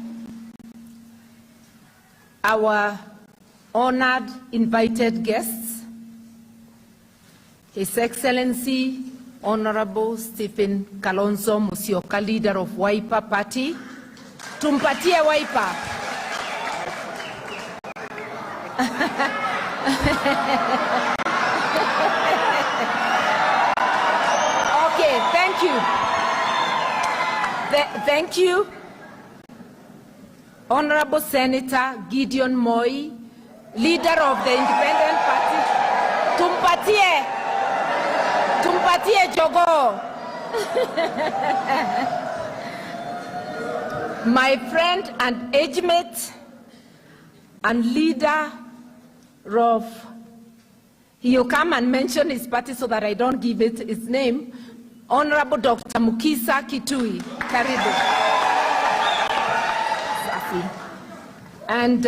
our honored invited guests, His Excellency Honorable Stephen Kalonzo Musyoka, leader of Wiper Party. Tumpatie Wiper. Okay, thank you. Thank you. Honorable Senator Gideon Moi, leader of the Independent Party. Tumpatie jogo. My friend and age mate and leader of, he'll come and mention his party so that I don't give it his name, Honorable Dr. Mukisa Kitui. Karibu. And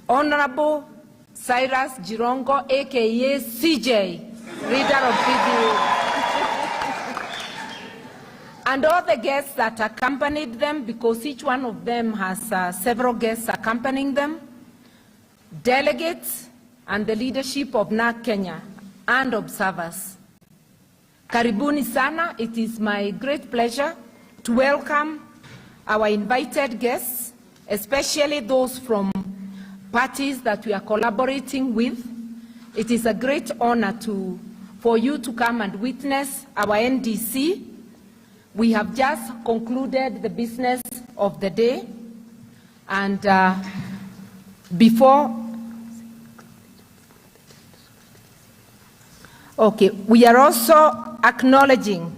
Honorable Cyrus Jirongo, aka CJ, leader of PDU. And all the guests that accompanied them, because each one of them has several guests accompanying them, delegates and the leadership of Narc-Kenya and observers. Karibuni sana. It is my great pleasure to welcome our invited guests, especially those from parties that we are collaborating with. It is a great honor for you to come and witness our NDC. We have just concluded the business of the day, and we are also acknowledging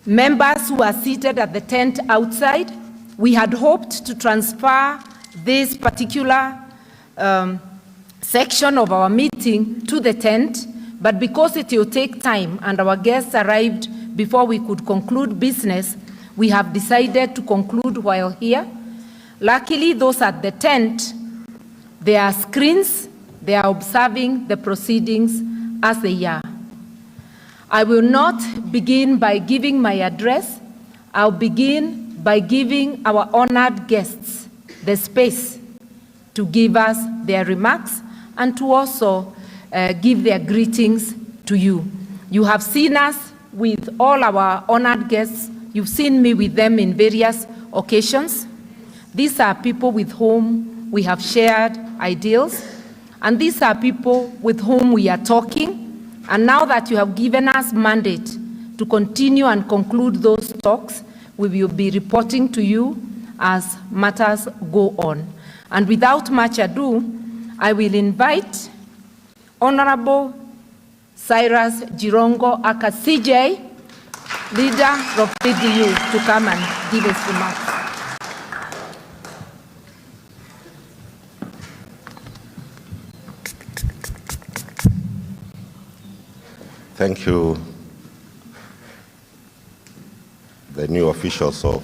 members who are seated at the tent outside. We had hoped to transfer this particular section of our meeting to the tent, but because it will take time and our guests arrived before we could conclude business, we have decided to conclude while here. Luckily, those at the tent, there are screens, they are observing the proceedings as they are. I will not begin by giving my address. I'll begin by giving our honored guests the space to give us their remarks and to also give their greetings to you. You have seen us with all our honored guests. You've seen me with them in various occasions. These are people with whom we have shared ideals, and these are people with whom we are talking. And now that you have given us mandate to continue and conclude those talks, we will be reporting to you as matters go on. And without much ado, I will invite Honorable Cyrus Jirongo aka CJ, leader of PDU, to come and give his remarks. Thank you, the new officials of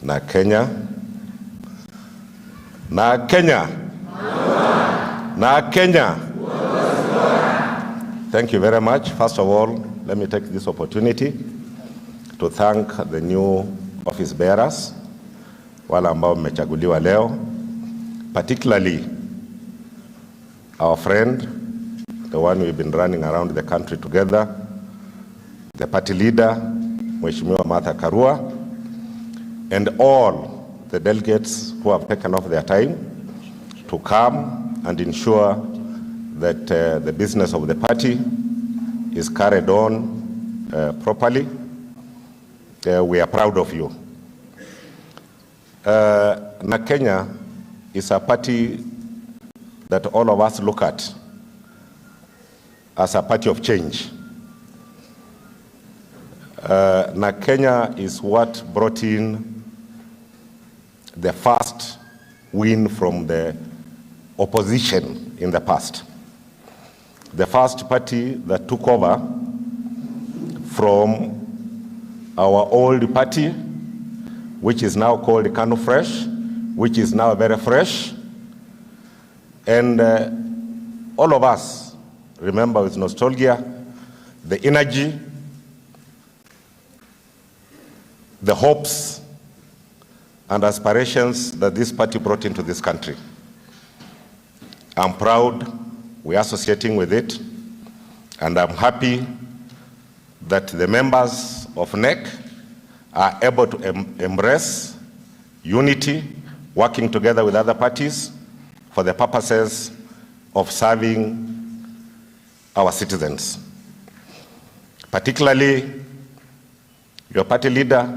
Narc-Kenya. Narc-Kenya. Narc-Kenya. Thank you very much. First of all, let me take this opportunity to thank the new office bearers, wale ambao mmechaguliwa leo, particularly our friend, the one we've been running around the country together, the party leader, Mheshimiwa Martha Karua, and all the delegates who have taken off their time to come and ensure that the business of the party is carried on properly. We are proud of you. Narc-Kenya is a party that all of us look at as a party of change. Narc-Kenya is what brought in the first win from the opposition in the past. The first party that took over from our old party, which is now called Kanu Fresh, which is now very fresh. And all of us remember with nostalgia the energy, the hopes and aspirations that this party brought into this country. I'm proud we are associating with it, and I'm happy that the members of NEC are able to embrace unity, working together with other parties for the purposes of serving our citizens. Particularly your party leader,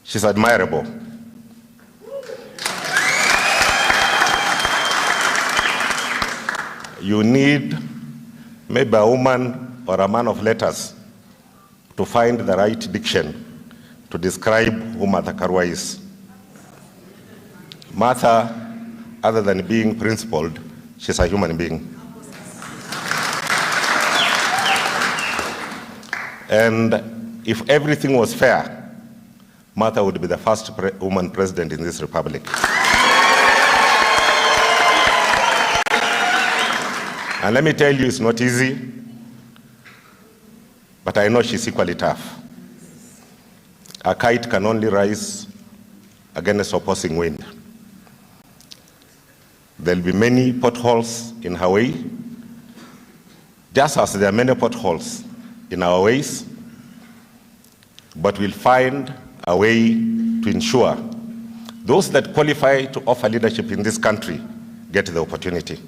she's admirable. You need maybe a woman or a man of letters to find the right diction to describe who Martha Karua is. Martha, other than being principled, she's a human being. And if everything was fair, Martha would be the first woman president in this republic. And let me tell you, it's not easy, but I know she's equally tough. A kite can only rise against opposing wind. There'll be many potholes in her way, just as there are many potholes in our ways, but we'll find a way to ensure those that qualify to offer leadership in this country get the opportunity.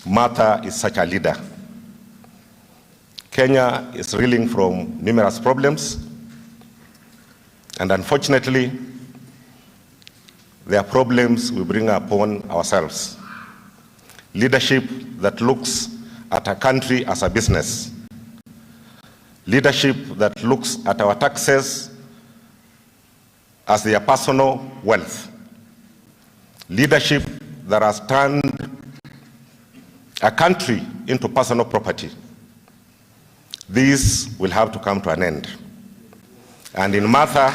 Martha is such a leader. Kenya is reeling from numerous problems, and unfortunately, there are problems we bring upon ourselves. Leadership that looks at a country as a business. Leadership that looks at our taxes as their personal wealth. Leadership that has turned a country into personal property. These will have to come to an end. And in Martha,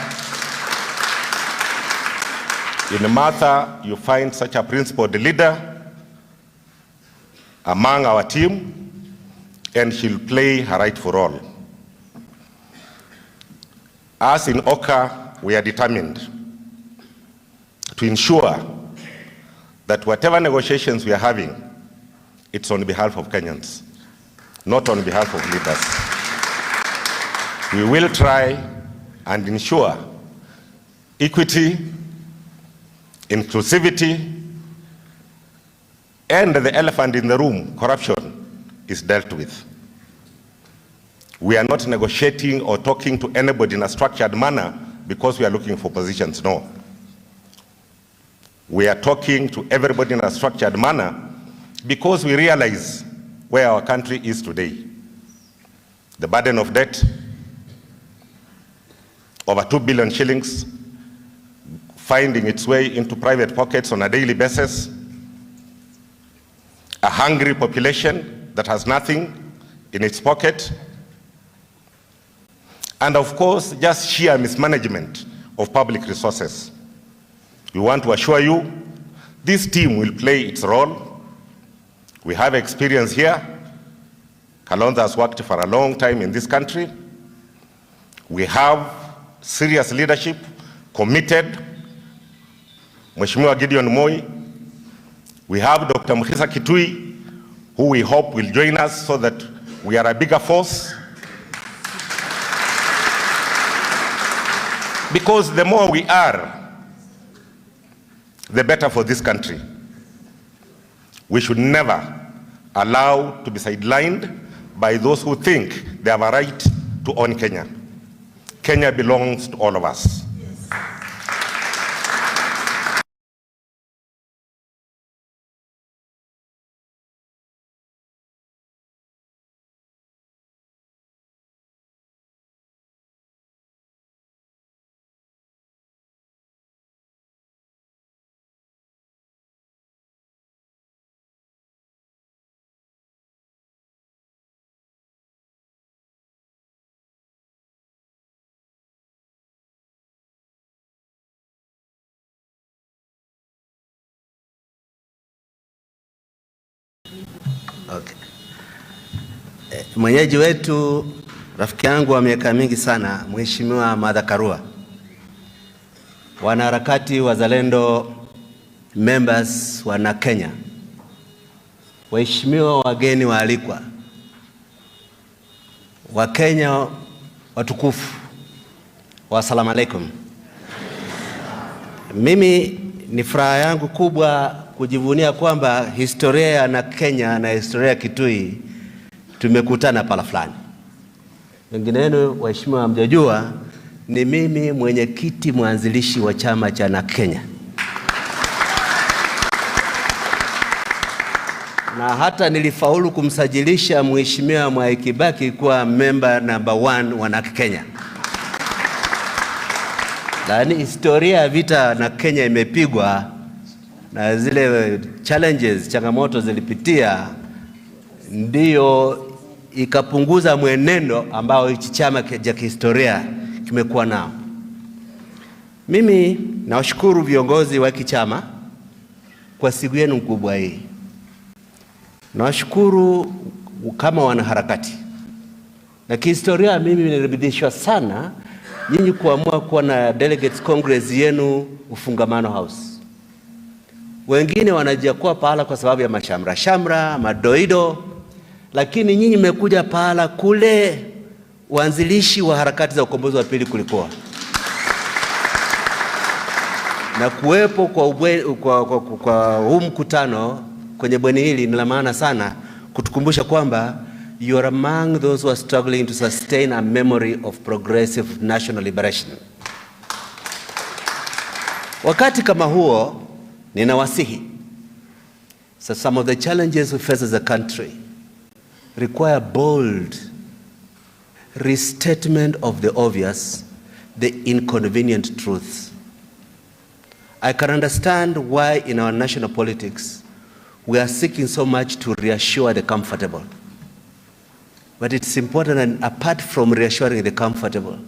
you find such a principled leader among our team, and she'll play her rightful role. As in OKA, we are determined to ensure that whatever negotiations we are having, it's on behalf of Kenyans, not on behalf of leaders. We will try and ensure equity, inclusivity, and the elephant in the room, corruption, is dealt with. We are not negotiating or talking to anybody in a structured manner because we are looking for positions, no. We are talking to everybody in a structured manner because we realize where our country is today. The burden of debt, over 2 billion shillings, finding its way into private pockets on a daily basis, a hungry population that has nothing in its pocket, and of course, just sheer mismanagement of public resources. We want to assure you, this team will play its role. We have experience here. Kalonzo has worked for a long time in this country. We have serious leadership, committed. Mheshimiwa Gideon Moi. We have Dr. Mkhisa Kitui, who we hope will join us so that we are a bigger force. Because the more we are, the better for this country. We should never allow to be sidelined by those who think they have a right to own Kenya. Kenya belongs to all of us. Okay. Mwenyeji wetu rafiki yangu wa miaka mingi sana, Mheshimiwa Martha Karua, wanaharakati wazalendo, members wa Narc-Kenya, waheshimiwa wageni waalikwa, Wakenya watukufu, wassalamu alaikum. Mimi ni furaha yangu kubwa kujivunia kwamba historia ya Narc-Kenya na historia ya Kitui tumekutana pala fulani. Wengine wenu waheshimiwa mjajua, ni mimi mwenyekiti mwanzilishi wa chama cha Narc-Kenya. Na hata nilifaulu kumsajilisha Mheshimiwa Mwai Kibaki kuwa member number 1 wa Narc-Kenya. Lakini historia ya vita Narc-Kenya imepigwa na zile challenges, changamoto zilipitia, ndiyo ikapunguza mwenendo ambao hichi chama cha kihistoria kimekuwa nao. Mimi nawashukuru viongozi wa kichama kwa siku yenu kubwa hii. Nawashukuru kama wanaharakati. Na kihistoria mimi nimeridhishwa sana nyinyi kuamua kuwa na delegates congress yenu Ufungamano House. Wengine wanajiakuwa pahala kwa sababu ya mashamra, madoido, lakini nyinyi mmekuja pahala kule uanzilishi wa harakati za ukombozi wa pili kulikuwa. Na kuwepo kwa huu mkutano kwenye bweni hili ni la maana sana kutukumbusha kwamba you are among those who are struggling to sustain a memory of progressive national liberation. Wakati kama huo, ninawasihi, so some of the challenges we face as a country require bold restatement of the obvious, the inconvenient truths. I can understand why in our national politics we are seeking so much to reassure the comfortable. But it's important, and apart from reassuring the comfortable,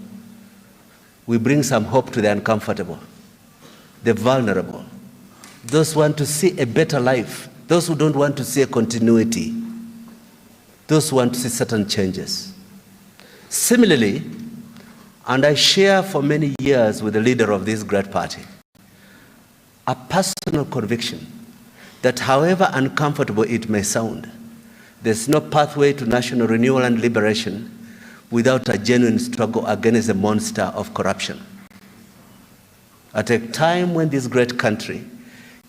we bring some hope to the uncomfortable, the vulnerable, those who want to see a better life, those who don't want to see a continuity, those who want to see certain changes. Similarly, and I share for many years with the leader of this great party, a personal conviction that however uncomfortable it may sound, there's no pathway to national renewal and liberation without a genuine struggle against the monster of corruption. At a time when this great country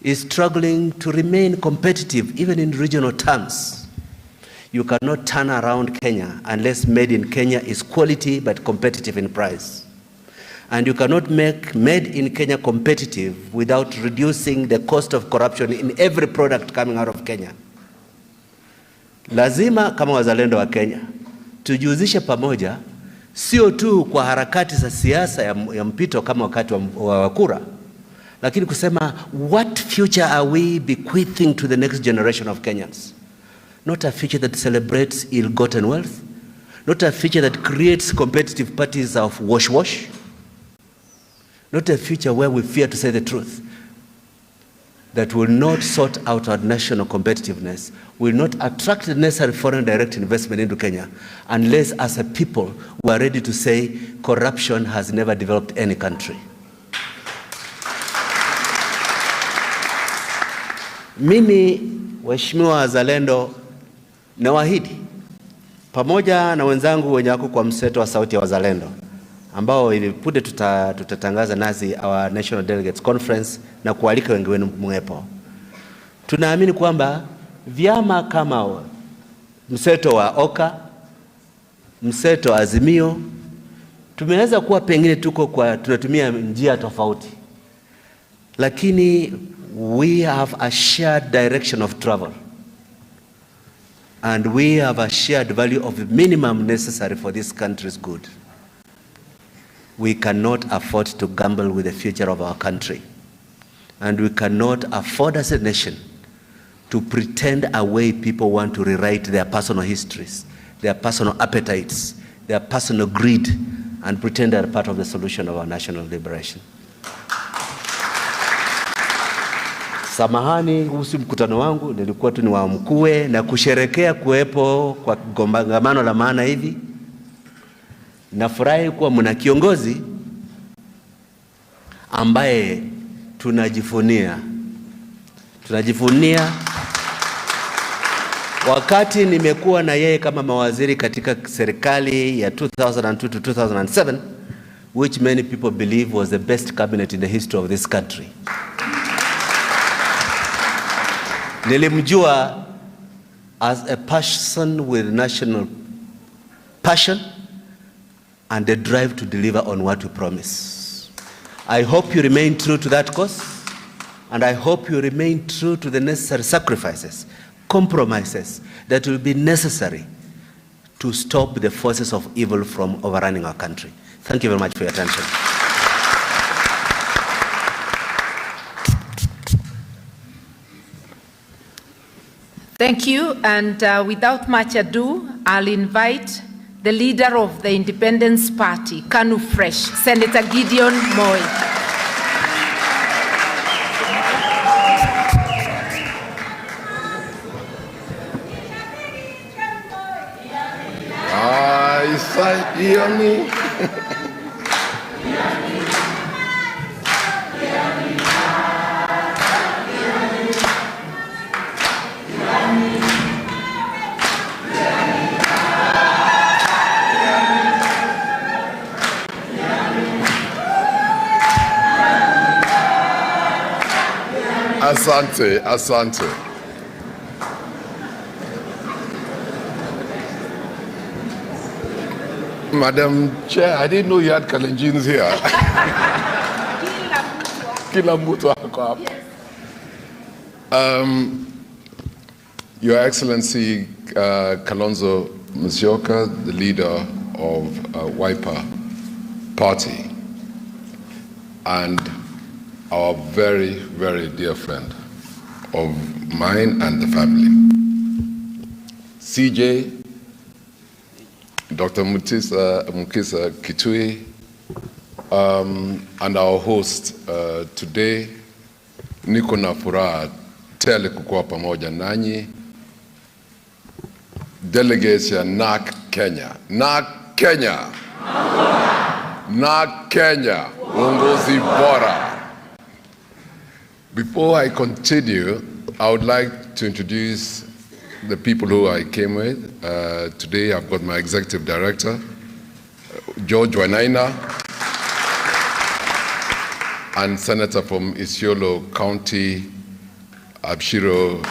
is struggling to remain competitive even in regional terms, you cannot turn around Kenya unless made in Kenya is quality but competitive in price. And you cannot make made in Kenya competitive without reducing the cost of corruption in every product coming out of Kenya. Lazima kama wazalendo wa Kenya tujihusishe pamoja, sio tu kwa harakati za siasa ya mpito kama wakati wa kura, lakini kusema what future are we bequeathing to the next generation of Kenyans? Not a future that celebrates ill-gotten wealth, not a future that creates competitive parties of wash, not a future where we fear to say the truth, that will not sort out our national competitiveness, will not attract the necessary foreign direct investment into Kenya, unless as a people we are ready to say corruption has never developed any country. Mimi, waheshimiwa wazalendo, nawaahidi pamoja na wenzangu wenye wako kwa mseto wa sauti ya wazalendo, ambao hivi punde tutatangaza nazi our National Delegates Conference na kualika wengi wenu mwepo. Tunaamini kwamba vyama kama mseto wa OKA, mseto wa Azimio, tumeweza kuwa pengine tunatumia njia tofauti, lakini we have a shared direction of travel, and we have a shared value of the minimum necessary for this country's good. We cannot afford to gamble with the future of our country. And we cannot afford as a nation to pretend away people want to rewrite their personal histories, their personal appetites, their personal greed, and pretend they're part of the solution of our national liberation. Samahani kuhusu mkutano wangu, nilikuwa tu ni waamkue na kusherekea kuwepo kwa kongamano la maana hivi. Nafurahi kuwa mna kiongozi ambaye tunajivunia. Wakati nimekuwa na yeye kama mawaziri katika serikali ya 2002 to 2007, which many people believe was the best cabinet in the history of this country. Nilimjua as a person with national passion and the drive to deliver on what we promise. I hope you remain true to that cause, and I hope you remain true to the necessary sacrifices, compromises that will be necessary to stop the forces of evil from overrunning our country. Thank you very much for your attention. Thank you, and without much ado, I'll invite the leader of the Independence Party, KANU Fresh, Senator Gideon Moi. Asante. Madam Chair, I didn't know you had Kalenjins here. Kila mtu ako hapa. Your Excellency Kalonzo Musyoka, the leader of Wiper Party, and our very, very dear friend of mine and the family. CJ, Dr. Mukisa Kitui, and our host today, niko na furaha tele kukuwa pamoja nanyi, delegates ya Narc-Kenya. Narc-Kenya, uongozi bora. Before I continue, I would like to introduce the people who I came with. Today I've got my Executive Director, George Wainaina, and Senator from Isiolo County, Abshiro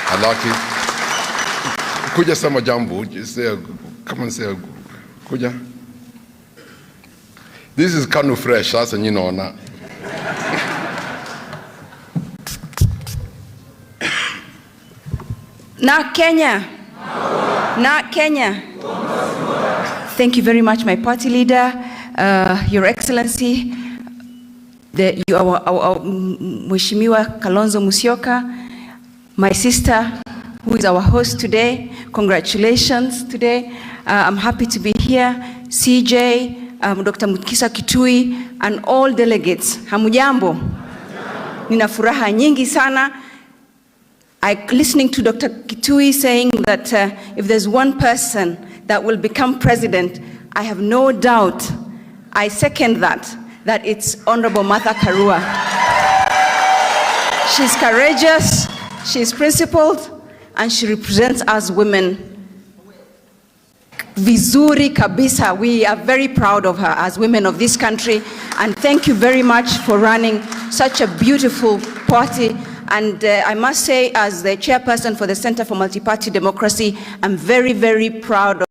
Alaki. Kuja sama jambo, come and say, kuja. This is KANU Fresh, that's a new honor. Narc-Kenya. Thank you very much, my party leader, Your Excellency, our Mheshimiwa Kalonzo Musyoka, my sister, who is our host today. Congratulations today. I'm happy to be here. CJ, Dr. Mukisa Kitui, and all delegates. Hamujambo. Nina furaha nyingi sana. Listening to Dr. Kitui saying that if there's one person that will become president, I have no doubt, I second that it's Honorable Martha Karua. She's courageous, she's principled, and she represents us women vizuri kabisa. We are very proud of her as women of this country, and thank you very much for running such a beautiful party. And I must say, as the chairperson for the Center for Multi-Party Democracy, I'm very, very proud of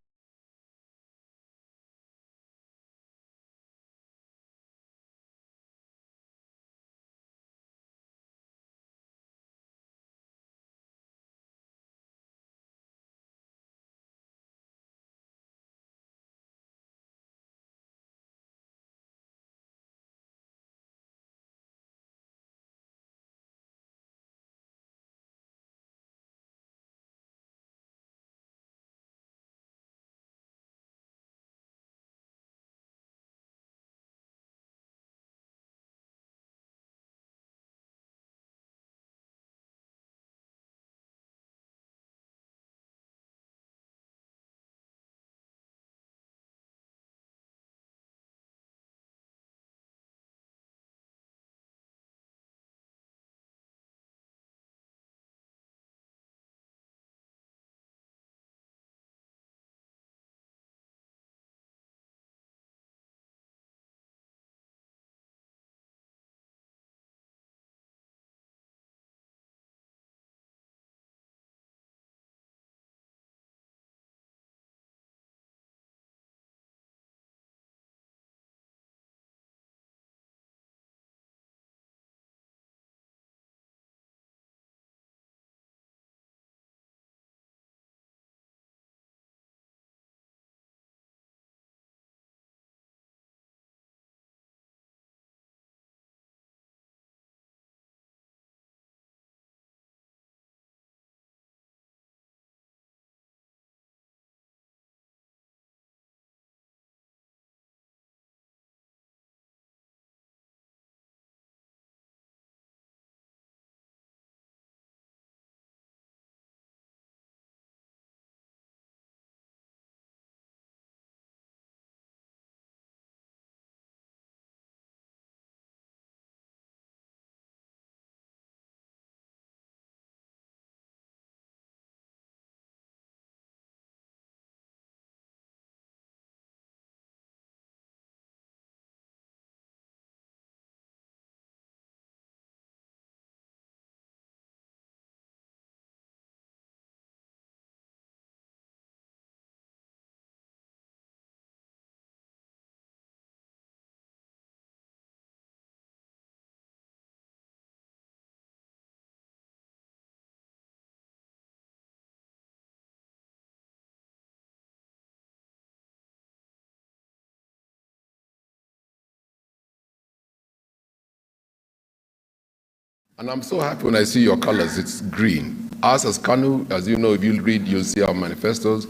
And I'm so happy when I see your colors, it's green. Us as KANU, as you know, if you read, you'll see our manifestos,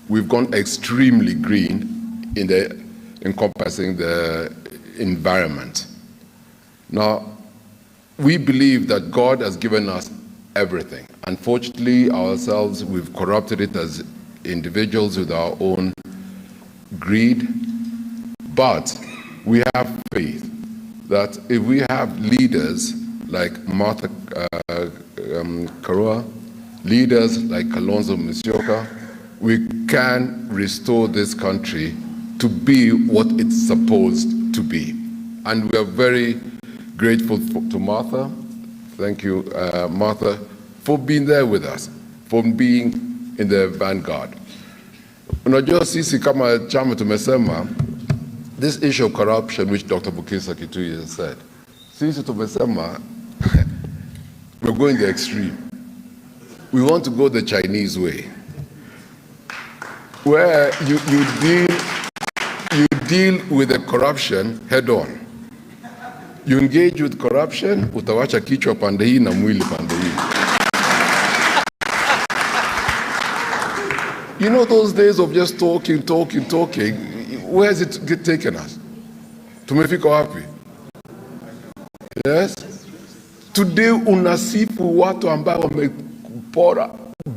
we've gone extremely green in encompassing the environment. Now, we believe that God has given us everything. Unfortunately, ourselves, we've corrupted it as individuals with our own greed, but we have faith that if we have leaders like Karua, leaders like Kalonzo Musyoka, we can restore this country to be what it's supposed to be. And we are very grateful to Martha. Thank you, Martha, for being there with us, for being in the vanguard. Unajua sisi kama chama tumesema, this issue of corruption, which Dr. Bukisa Kitui has said, sisi tumesema, we're going the extreme. We want to go the Chinese way, where you deal with the corruption head on. You engage with corruption, utawacha kichwa pande hii na mwili pande hii. You know those days of just talking, where has it taken us? Tumefika wapi? Yes? Today unasifu watu ambao wamepora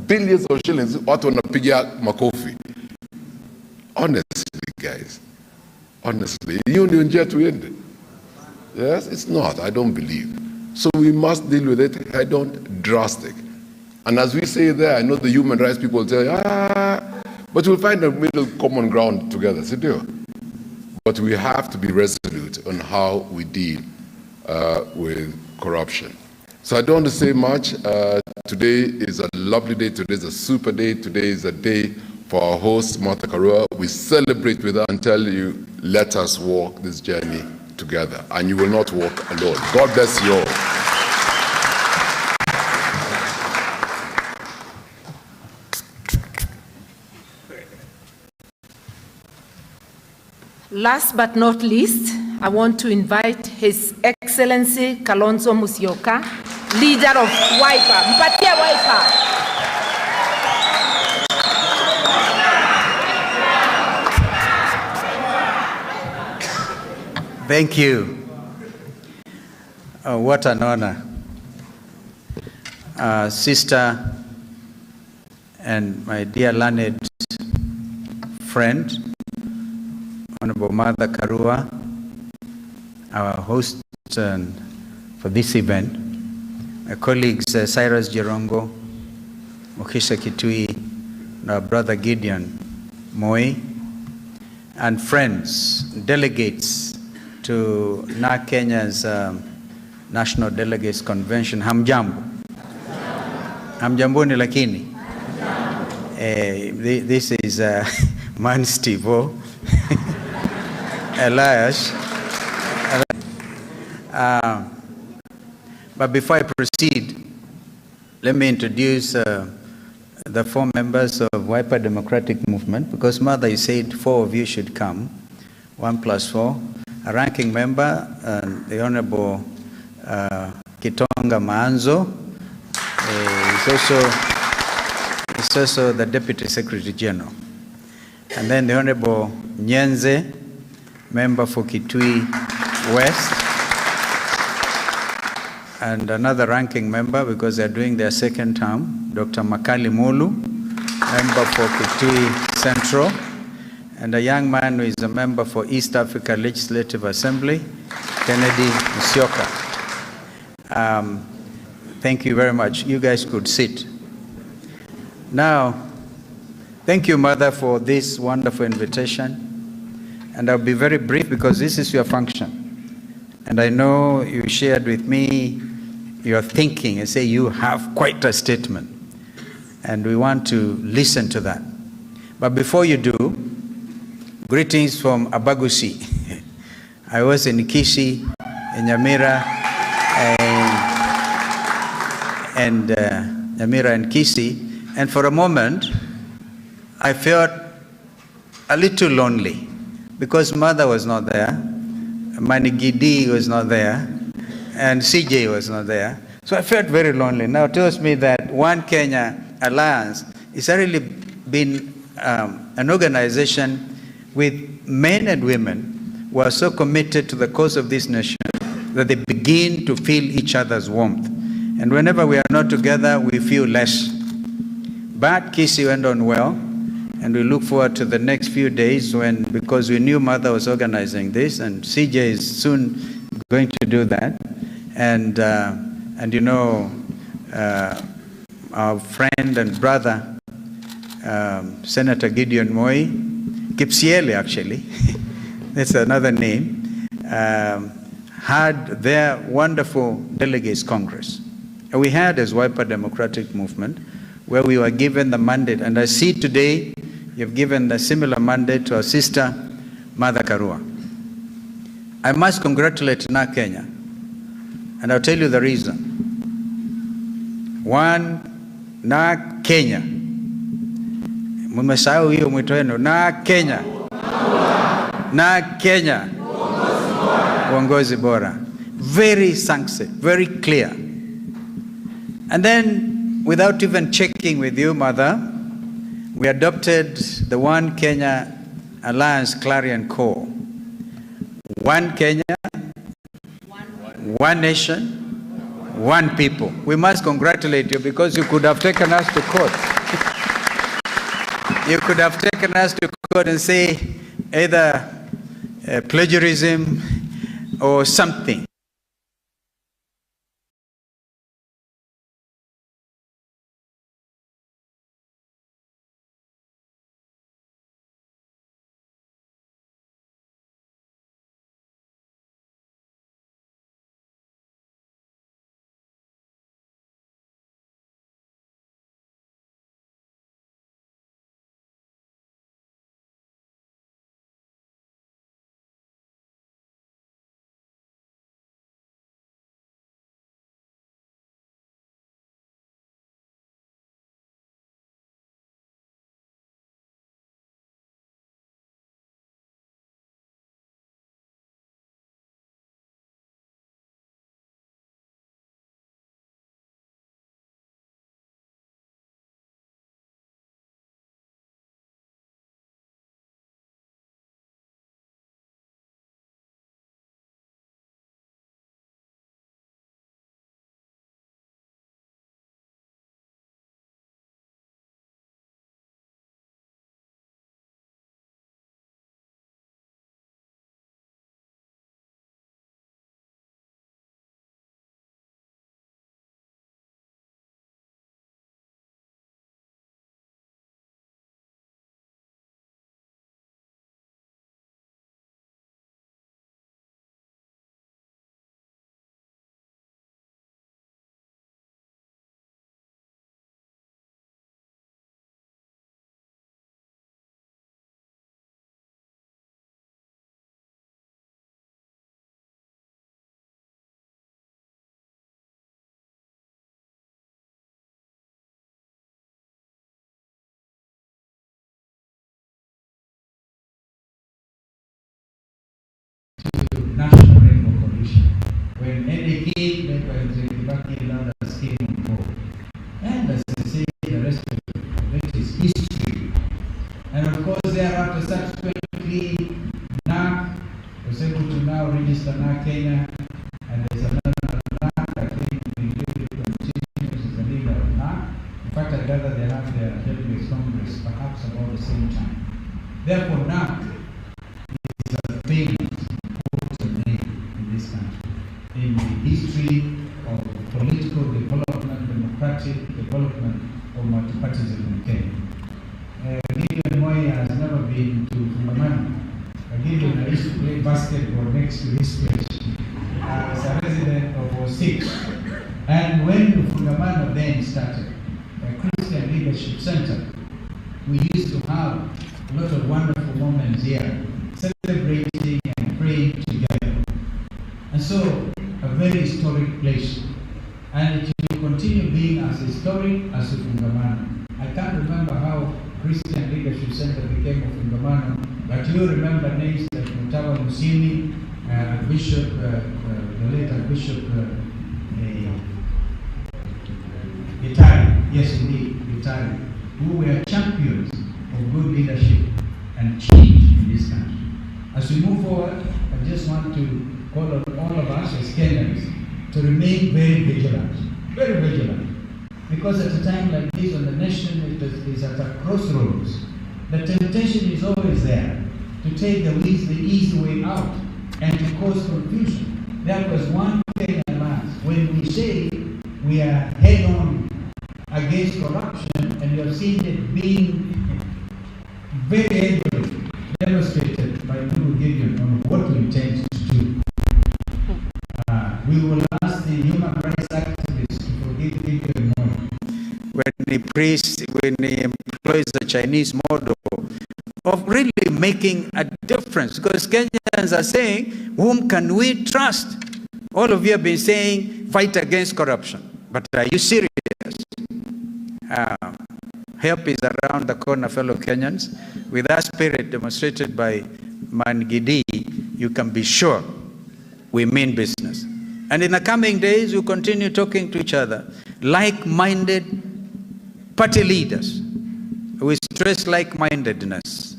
billions of shillings, watu wanapigia makofi. Honestly, guys, honestly, hiyo ndio njia tuende. Yes, it's not, I don't believe. So we must deal with it head on, drastic. And as we say there, I know the human rights people say, but we'll find a middle common ground together. So do. But we have to be resolute on how we deal with corruption. So I don't want to say much. Today is a lovely day. Today is a super day. Today is a day for our host, Martha Karua. We celebrate with her and tell you, let us walk this journey together. And you will not walk alone. God bless you all. Last but not least, I want to invite His Excellency Kalonzo Musyoka, leader of Wiper. Mpatie Wiper. Thank you. What an honor. Sister and my dear learned friend, Honorable Martha Karua, our host for this event, my colleagues Cyrus Jirongo, Mukisha Kitui, and our brother Gideon Moi, and friends, delegates to Narc-Kenya's National Delegates Convention. Hamjambo. Hamjamboni lakini. This is Man Steve Elias. But before I proceed, let me introduce the 4 members of Wiper Democratic Movement, because Mother, you said 4 of you should come, 1 + 4. A ranking member, the Honorable Kitonga Maanzo, is also the Deputy Secretary General. And then the Honorable Nyenze, member for Kitui West, and another ranking member, because they're doing their 2nd term, Dr. Makali Mulu, member for Kitui Central, and a young man who is a member for East Africa Legislative Assembly, Kennedy Musyoka. Thank you very much. You guys could sit. Now, thank you, Mother, for this wonderful invitation. And I'll be very brief because this is your function. And I know you shared with me your thinking and say you have quite a statement. And we want to listen to that. But before you do, greetings from Abagusi. I was in Kishi, in Nyamira, and Nyamira and Kisi. And for a moment, I felt a little lonely, because Mother was not there, Manigidi was not there, and CJ was not there. So I felt very lonely. Now it tells me that One Kenya Alliance is really been an organization with men and women who are so committed to the cause of this nation that they begin to feel each other's warmth. And whenever we are not together, we feel less. But Kisi went on well, and we look forward to the next few days when, because we knew Mother was organizing this, and CJ is soon going to do that. And you know, our friend and brother, Senator Gideon Moi, Kipsiele actually, that's another name, had their wonderful delegates congress. And we had as Wiper Democratic Movement, where we were given the mandate, and I see today you've given the similar mandate to our sister, Mother Karua. I must congratulate Narc-Kenya, and I'll tell you the reason. One, Narc-Kenya. Mumesahau hiyo mwito wenu. Narc-Kenya. Narc-Kenya. Uongozi bora. Very succinct, very clear. And then, without even checking with you, Mother, we adopted the One Kenya Alliance Clarion Call. One Kenya, one nation, one people. We must congratulate you because you could have taken us to court. You could have taken us to court and say either plagiarism or something. National Rainbow Coalition, when NDK led by Kibaki allowed us came on board. And as I say, the rest of it is history. And of course, thereafter, subsequently, NARC was able to now register Narc-Kenya, and there's another NARC, I think, we continue as the leader of NARC. In fact, I gather they have their delegates congress perhaps about the same time. Therefore, NARC is a famous in this country, in the history of political development, democratic development of multipartyism in Kenya. Gideon Moi has never been to Fungamano. Gideon used to play basketball next to his place as a resident of 06. And when the Fungamano then started, a Christian Leadership Center, we used to have a lot of wonderful moments here, celebrating and praying together. And so, a very historic place. And it will continue being as historic as Fungamano. I can't remember how Christian Leadership Center became of Fungamano, but you remember names like Mutawa Musini, Bishop, the late Bishop yes indeed, retired, who were champions of good leadership and change in this country. As we move forward, I just want to call on all of us as Kenyans to remain very vigilant, because at a time like this, when the nation is at a crossroads, the temptation is always there to take the easy way out and to cause confusion. That was one thing at last. When we say we are head-on against corruption, and you have seen it being very heavily demonstrated by Guru Gideon on what we intend to do. We will ask the human rights activists to forgive Gideon more. When he employs the Chinese model of really making a difference, because Kenyans are saying, whom can we trust? All of you have been saying, fight against corruption. But are you serious? Help is around the corner, fellow Kenyans. With that spirit demonstrated by Mangidi, you can be sure we mean business. And in the coming days, we'll continue talking to each other, like-minded party leaders. We stress like-mindedness.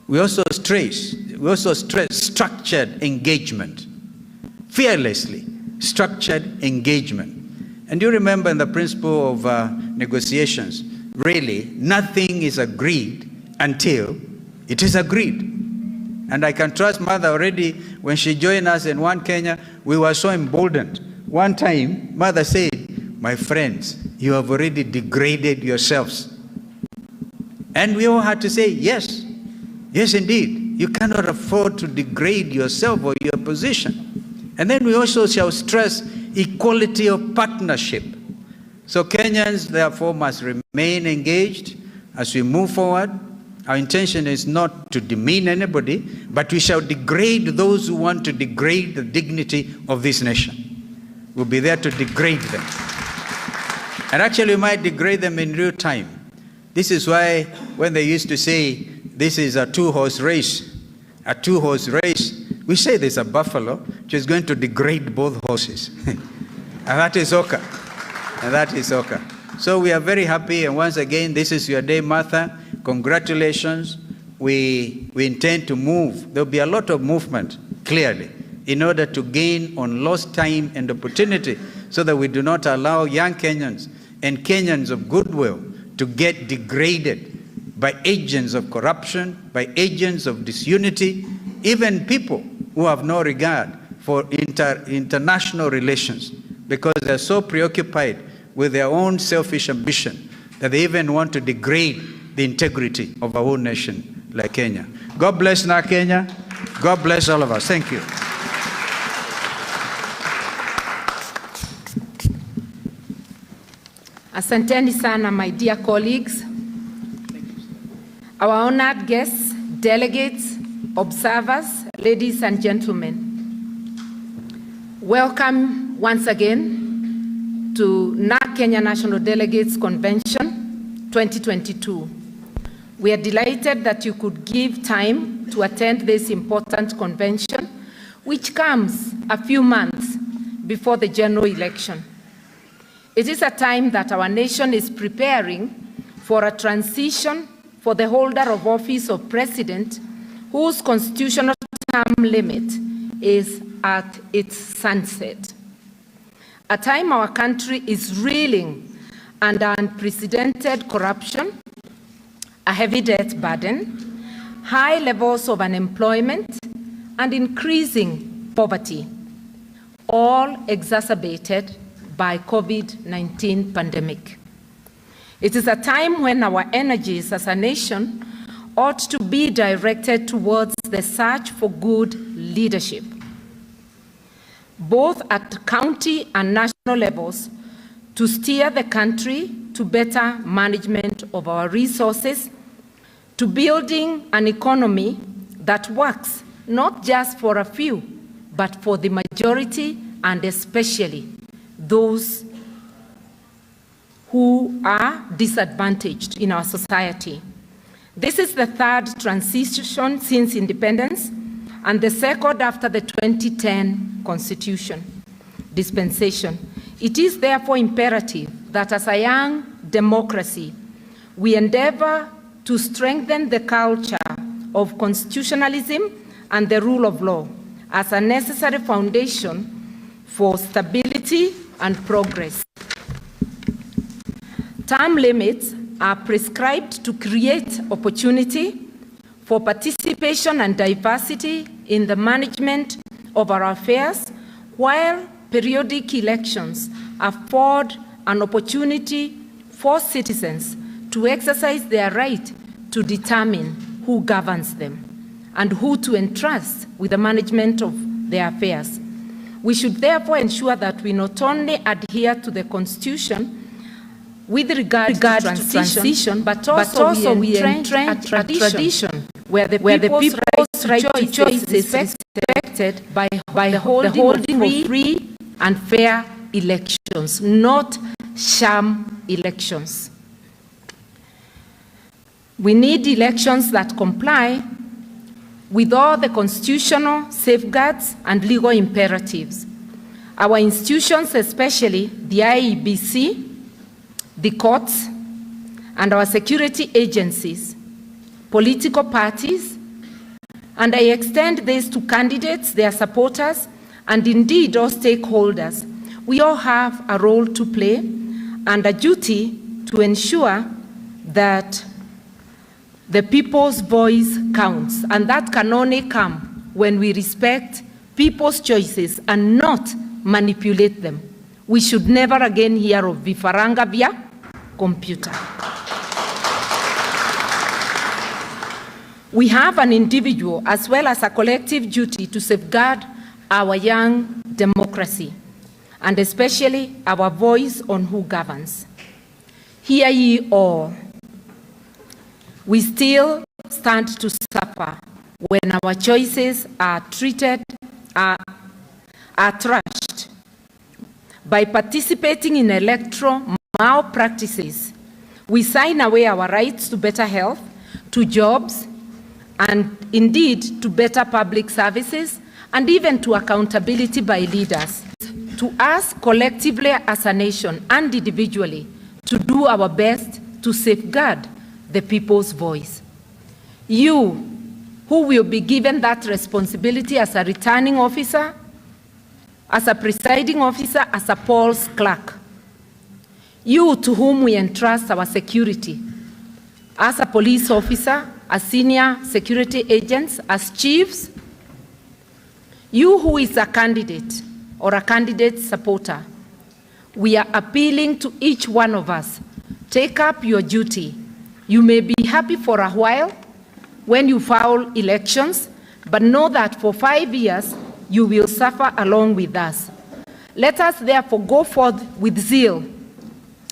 We also stress structured engagement, fearlessly structured engagement. And you remember in the principle of negotiations, really, nothing is agreed until it is agreed. And I can trust Mother already, when she joined us in One Kenya, we were so emboldened. One time, Mother said, my friends, you have already degraded yourselves. And we all had to say, yes, yes indeed. You cannot afford to degrade yourself or your position. And then we also shall stress equality of partnership. So Kenyans, therefore, must remain engaged as we move forward. Our intention is not to demean anybody, but we shall degrade those who want to degrade the dignity of this nation. We'll be there to degrade them. And actually, we might degrade them in real time. This is why when they used to say, this is a two-horse race, we say there's a buffalo which is going to degrade both horses. And that is OKA. And that is OKA. So we are very happy, and once again, this is your day, Martha. Congratulations. We intend to move. There'll be a lot of movement, clearly, in order to gain on lost time and opportunity, so that we do not allow young Kenyans and Kenyans of goodwill to get degraded by agents of corruption, by agents of disunity, even people who have no regard for international relations, because they're so preoccupied with their own selfish ambition that they even want to degrade the integrity of our own nation like Kenya. God bless Narc-Kenya. God bless all of us. Thank you. Asanteni sana, my dear colleagues, our honored guests, delegates, observers, ladies and gentlemen. Welcome once again to Narc-Kenya National Delegates Convention 2022. We are delighted that you could give time to attend this important convention, which comes a few months before the general election. It is a time that our nation is preparing for a transition for the holder of office of president, whose constitutional term limit is at its sunset. A time our country is reeling under unprecedented corruption, a heavy debt burden, high levels of unemployment, and increasing poverty, all exacerbated by COVID-19 pandemic. It is a time when our energies as a nation ought to be directed towards the search for good leadership, both at county and national levels, to steer the country to better management of our resources, to building an economy that works not just for a few, but for the majority, and especially those who are disadvantaged in our society. This is the third transition since independence and the second after the 2010 Constitution dispensation. It is therefore imperative that as a young democracy, we endeavor to strengthen the culture of constitutionalism and the rule of law as a necessary foundation for stability and progress. Term limits are prescribed to create opportunity for participation and diversity in the management of our affairs, while periodic elections afford an opportunity for citizens to exercise their right to determine who governs them and who to entrust with the management of their affairs. We should therefore ensure that we not only adhere to the Constitution with regard to transition, but also we entrench a tradition where the people's right to choice is respected by holding of free and fair elections, not sham elections. We need elections that comply with all the constitutional safeguards and legal imperatives. Our institutions, especially the IEBC, the courts, and our security agencies, political parties, and I extend this to candidates, their supporters, and indeed all stakeholders. We all have a role to play and a duty to ensure that the people's voice counts, and that can only come when we respect people's choices and not manipulate them. We should never again hear of vifaranga via computer. We have an individual as well as a collective duty to safeguard our young democracy, and especially our voice on who governs. Hear ye all. We still stand to suffer when our choices are trashed. By participating in electoral malpractices, we sign away our rights to better health, to jobs, and indeed to better public services, and even to accountability by leaders. To us collectively as a nation and individually to do our best to safeguard the people's voice. You, who will be given that responsibility as a returning officer, as a presiding officer, as a polls clerk. You to whom we entrust our security, as a police officer, as senior security agents, as chiefs. You who is a candidate or a candidate supporter, we are appealing to each one of us. Take up your duty. You may be happy for a while when you foul elections, but know that for 5 years you will suffer along with us. Let us therefore go forth with zeal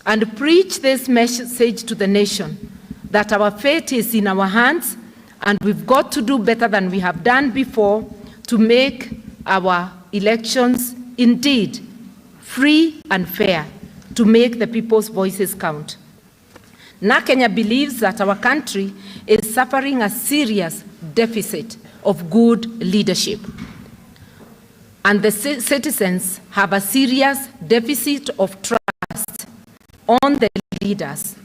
and preach this message to the nation, that our fate is in our hands and we've got to do better than we have done before to make our elections indeed free and fair, to make the people's voices count. Narc-Kenya believes that our country is suffering a serious deficit of good leadership, and the citizens have a serious deficit of trust on the leaders.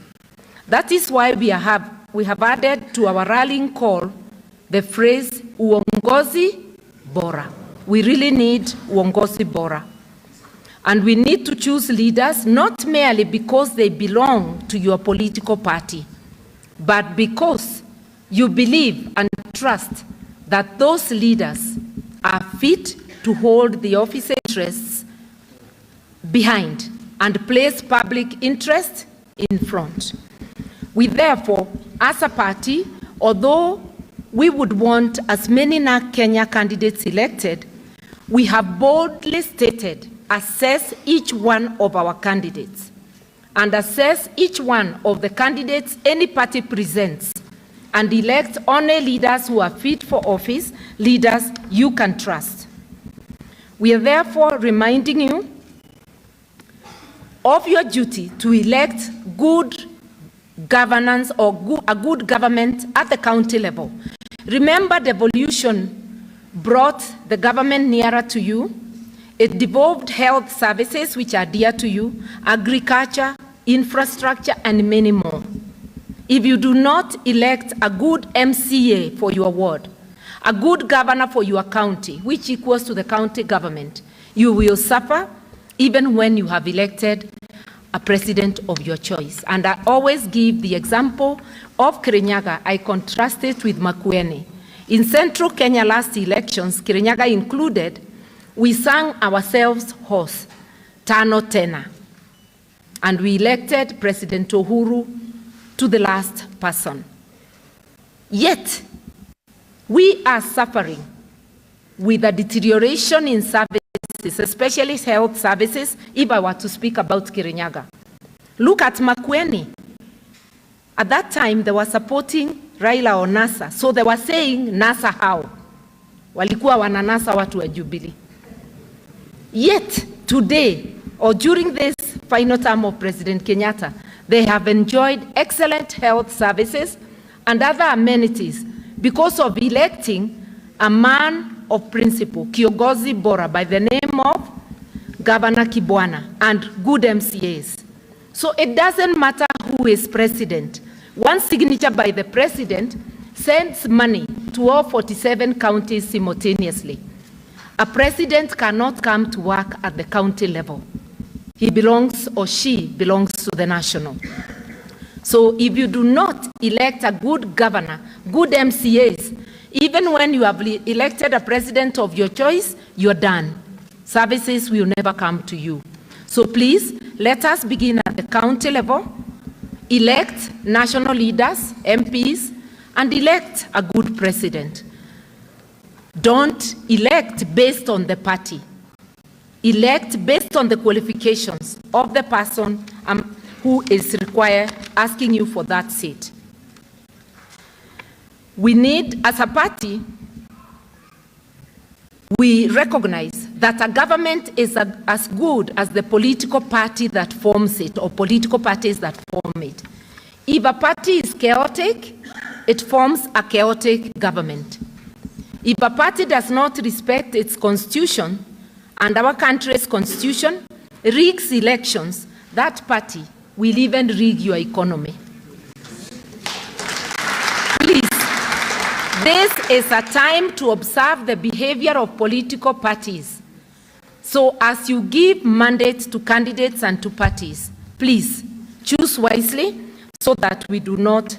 That is why we have added to our rallying call the phrase uongozi bora. We really need uongozi bora. And we need to choose leaders not merely because they belong to your political party, but because you believe and trust that those leaders are fit to hold the office interests behind and place public interest in front. We therefore, as a party, although we would want as many Narc-Kenya candidates elected, we have boldly stated, assess each one of our candidates and assess each one of the candidates any party presents and elect only leaders who are fit for office, leaders you can trust. We are therefore reminding you of your duty to elect good governance or a good government at the county level. Remember, devolution brought the government nearer to you. It devolved health services which are dear to you, agriculture, infrastructure, and many more. If you do not elect a good MCA for your ward, a good governor for your county, which equals to the county government, you will suffer even when you have elected a president of your choice. And I always give the example of Kirinyaga. I contrast it with Makueni. In Central Kenya last elections, Kirinyaga included, we sang ourselves hoarse, Tano Tena. And we elected President Uhuru to the last person. Yet, we are suffering with a deterioration in services, especially health services, if I were to speak about Kirinyaga. Look at Makueni. At that time, they were supporting Raila or NASA, so they were saying NASA how? Walikuwa wananasa watu wa Jubilee. Yet, today, or during this final term of President Kenyatta, they have enjoyed excellent health services and other amenities because of electing a man of principle, Kiongozi Bora, by the name of Governor Kibwana, and good MCAs. So it doesn't matter who is president. One signature by the president sends money to all 47 counties simultaneously. A president cannot come to work at the county level. He belongs, or she belongs, to the national. So if you do not elect a good governor, good MCAs, even when you have elected a president of your choice, you're done. Services will never come to you. So please, let us begin at the county level, elect national leaders, MPs, and elect a good president. Don't elect based on the party. Elect based on the qualifications of the person who is required, asking you for that seat. We need, as a party, we recognize that a government is as good as the political party that forms it, or political parties that form it. If a party is chaotic, it forms a chaotic government. If a party does not respect its constitution and our country's constitution, rigs elections, that party will even rig your economy. Please, this is a time to observe the behavior of political parties. So as you give mandates to candidates and to parties, please choose wisely so that we do not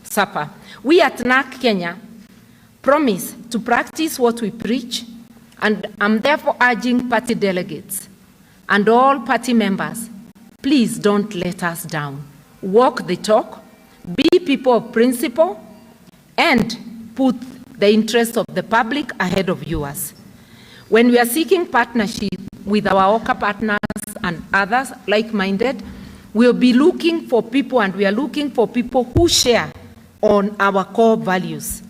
suffer. We at Narc-Kenya promise to practice what we preach, and I'm therefore urging party delegates and all party members, please don't let us down. Walk the talk, be people of principle, and put the interests of the public ahead of yours. When we are seeking partnership with our OKA partners and others like-minded, we'll be looking for people, and we are looking for people who share on our core values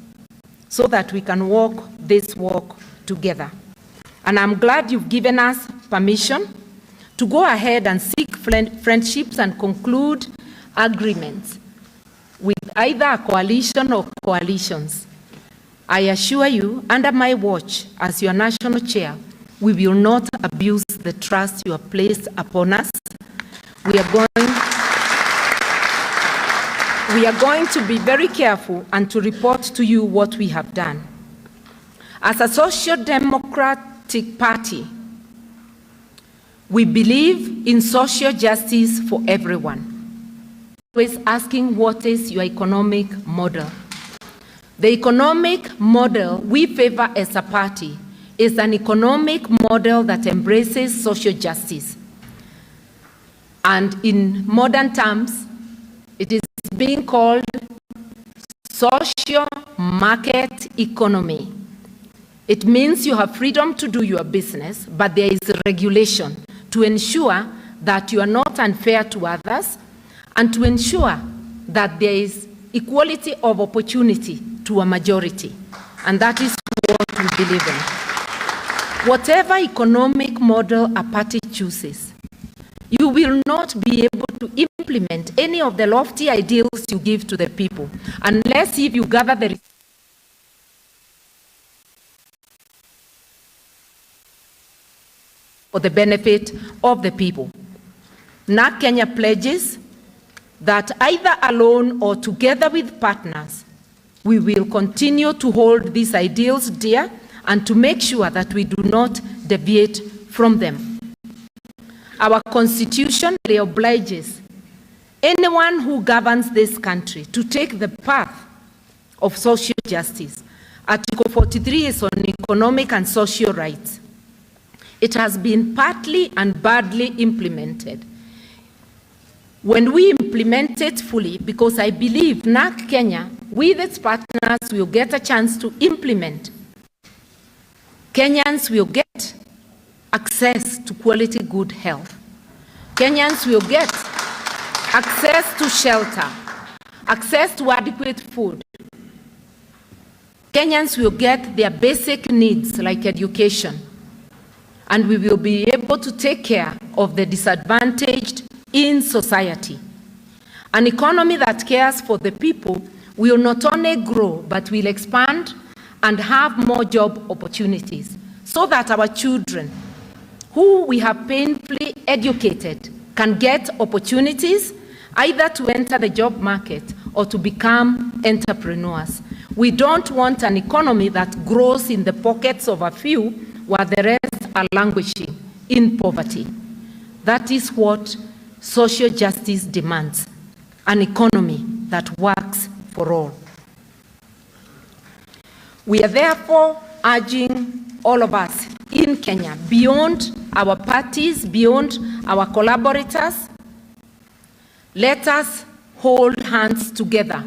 so that we can walk this walk together. And I'm glad you've given us permission to go ahead and seek friendships and conclude agreements with either a coalition or coalitions. I assure you, under my watch as your national chair, we will not abuse the trust you have placed upon us. We are going to be very careful and to report to you what we have done. As a social democratic party, we believe in social justice for everyone. Always asking, what is your economic model? The economic model we favor as a party is an economic model that embraces social justice. And in modern terms, it is being called social market economy. It means you have freedom to do your business, but there is regulation to ensure that you are not unfair to others and to ensure that there is equality of opportunity to a majority. And that is what we believe in. Whatever economic model a party chooses, you will not be able to implement any of the lofty ideals you give to the people unless if you gather the for the benefit of the people. Narc-Kenya pledges that either alone or together with partners, we will continue to hold these ideals dear and to make sure that we do not deviate from them. Our Constitution obliges anyone who governs this country to take the path of social justice. Article 43 is on economic and social rights. It has been partly and badly implemented. When we implement it fully, because I believe Narc-Kenya, with its partners, will get a chance to implement, Kenyans will get access to quality good health. Kenyans will get access to shelter, access to adequate food. Kenyans will get their basic needs like education, and we will be able to take care of the disadvantaged in society. An economy that cares for the people will not only grow, but will expand and have more job opportunities so that our children, who we have painfully educated, can get opportunities either to enter the job market or to become entrepreneurs. We don't want an economy that grows in the pockets of a few while the rest are languishing in poverty. That is what social justice demands, an economy that works for all. We are therefore urging all of us in Kenya, beyond our parties, beyond our collaborators, let us hold hands together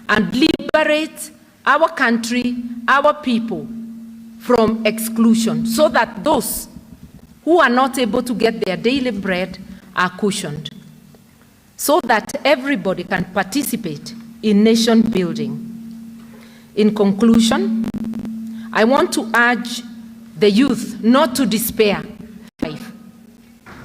and liberate our country, our people from exclusion, so that those who are not able to get their daily bread are cushioned, so that everybody can participate in nation building. In conclusion, I want to urge the youth not to despair.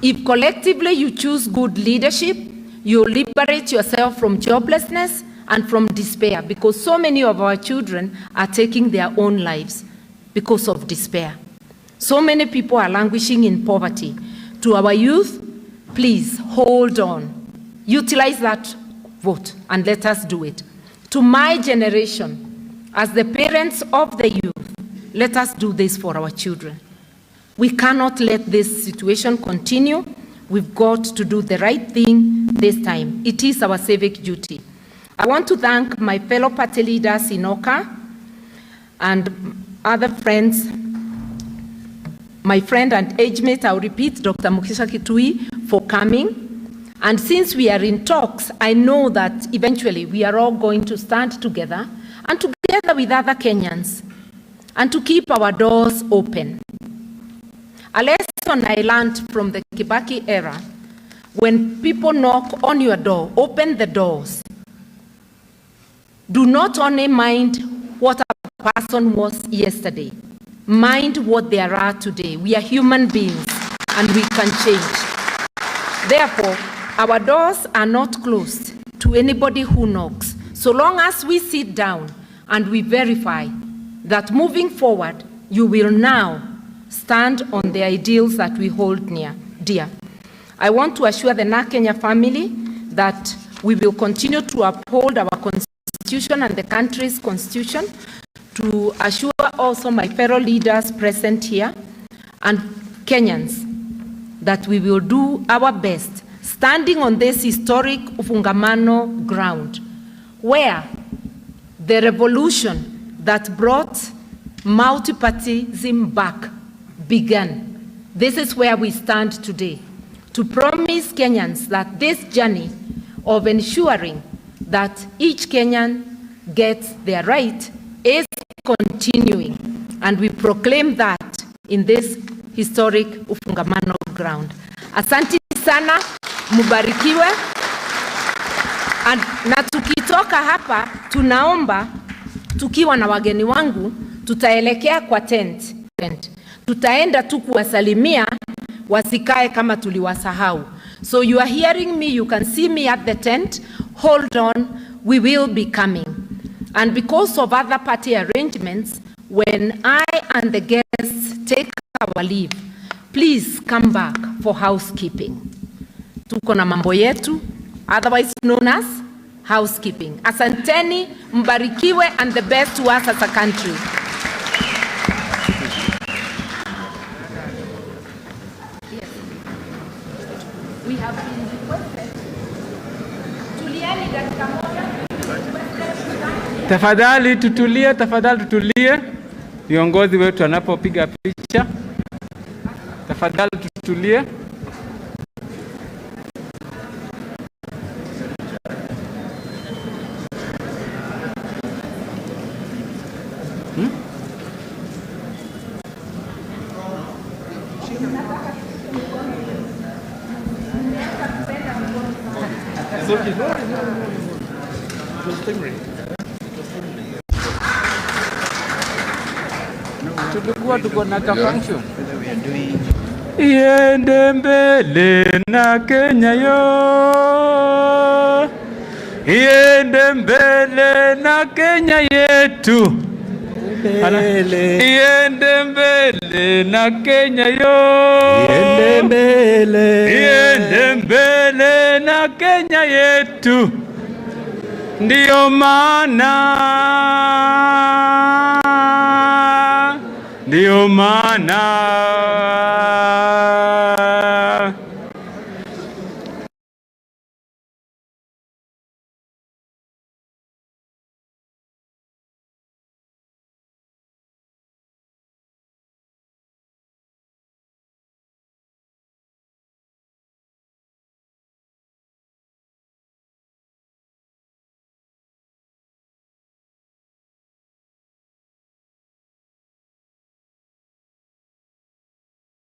If collectively you choose good leadership, you liberate yourself from joblessness and from despair, because so many of our children are taking their own lives because of despair. So many people are languishing in poverty. To our youth, please hold on. Utilize that vote and let us do it. To my generation, as the parents of the youth, let us do this for our children. We cannot let this situation continue. We've got to do the right thing this time. It is our civic duty. I want to thank my fellow party leaders in OKA and other friends. My friend and age mate, I'll repeat, Dr. Mukisha Kitui, for coming. And since we are in talks, I know that eventually we are all going to stand together and together with other Kenyans and to keep our doors open. A lesson I learned from the Kibaki era: when people knock on your door, open the doors. Do not only mind what a person was yesterday, mind what they are today. We are human beings and we can change. Therefore, our doors are not closed to anybody who knocks, so long as we sit down and we verify that moving forward, you will now stand on the ideals that we hold dear. I want to assure the Narc-Kenya family that we will continue to uphold our Constitution and the country's Constitution, to assure also my fellow leaders present here and Kenyans that we will do our best, standing on this historic Ufungamano ground, where the revolution that brought multipartyism back began. This is where we stand today, to promise Kenyans that this journey of ensuring that each Kenyan gets their right is continuing, and we proclaim that in this historic Ufungamano ground. Asante sana, mubarikiwe. Na tukitoka hapa, tunaomba tukiwa na wageni wangu, tutaelekea kwa tent. Tutaenda tu kuwasalimia, wasikae kama tuliwasahau. So you are hearing me, you can see me at the tent. Hold on, we will be coming. And because of other party arrangements, when I and the guests take our leave, please come back for housekeeping. tuko na mambo yetu, otherwise known as housekeeping. Asanteni, mbarikiwe, and the best to us as a country. Yes. We have been requested. Tulieni dakika moja. Tafadhali tutulie. Viongozi wetu wanapopiga picha. Tafadhali tutulie. Tulikuwa tuko na function. Iende mbele na Kenya yo. Iende mbele na Kenya yetu. Iende mbele na Kenya yo. Iende mbele na Kenya yetu. Ndio maana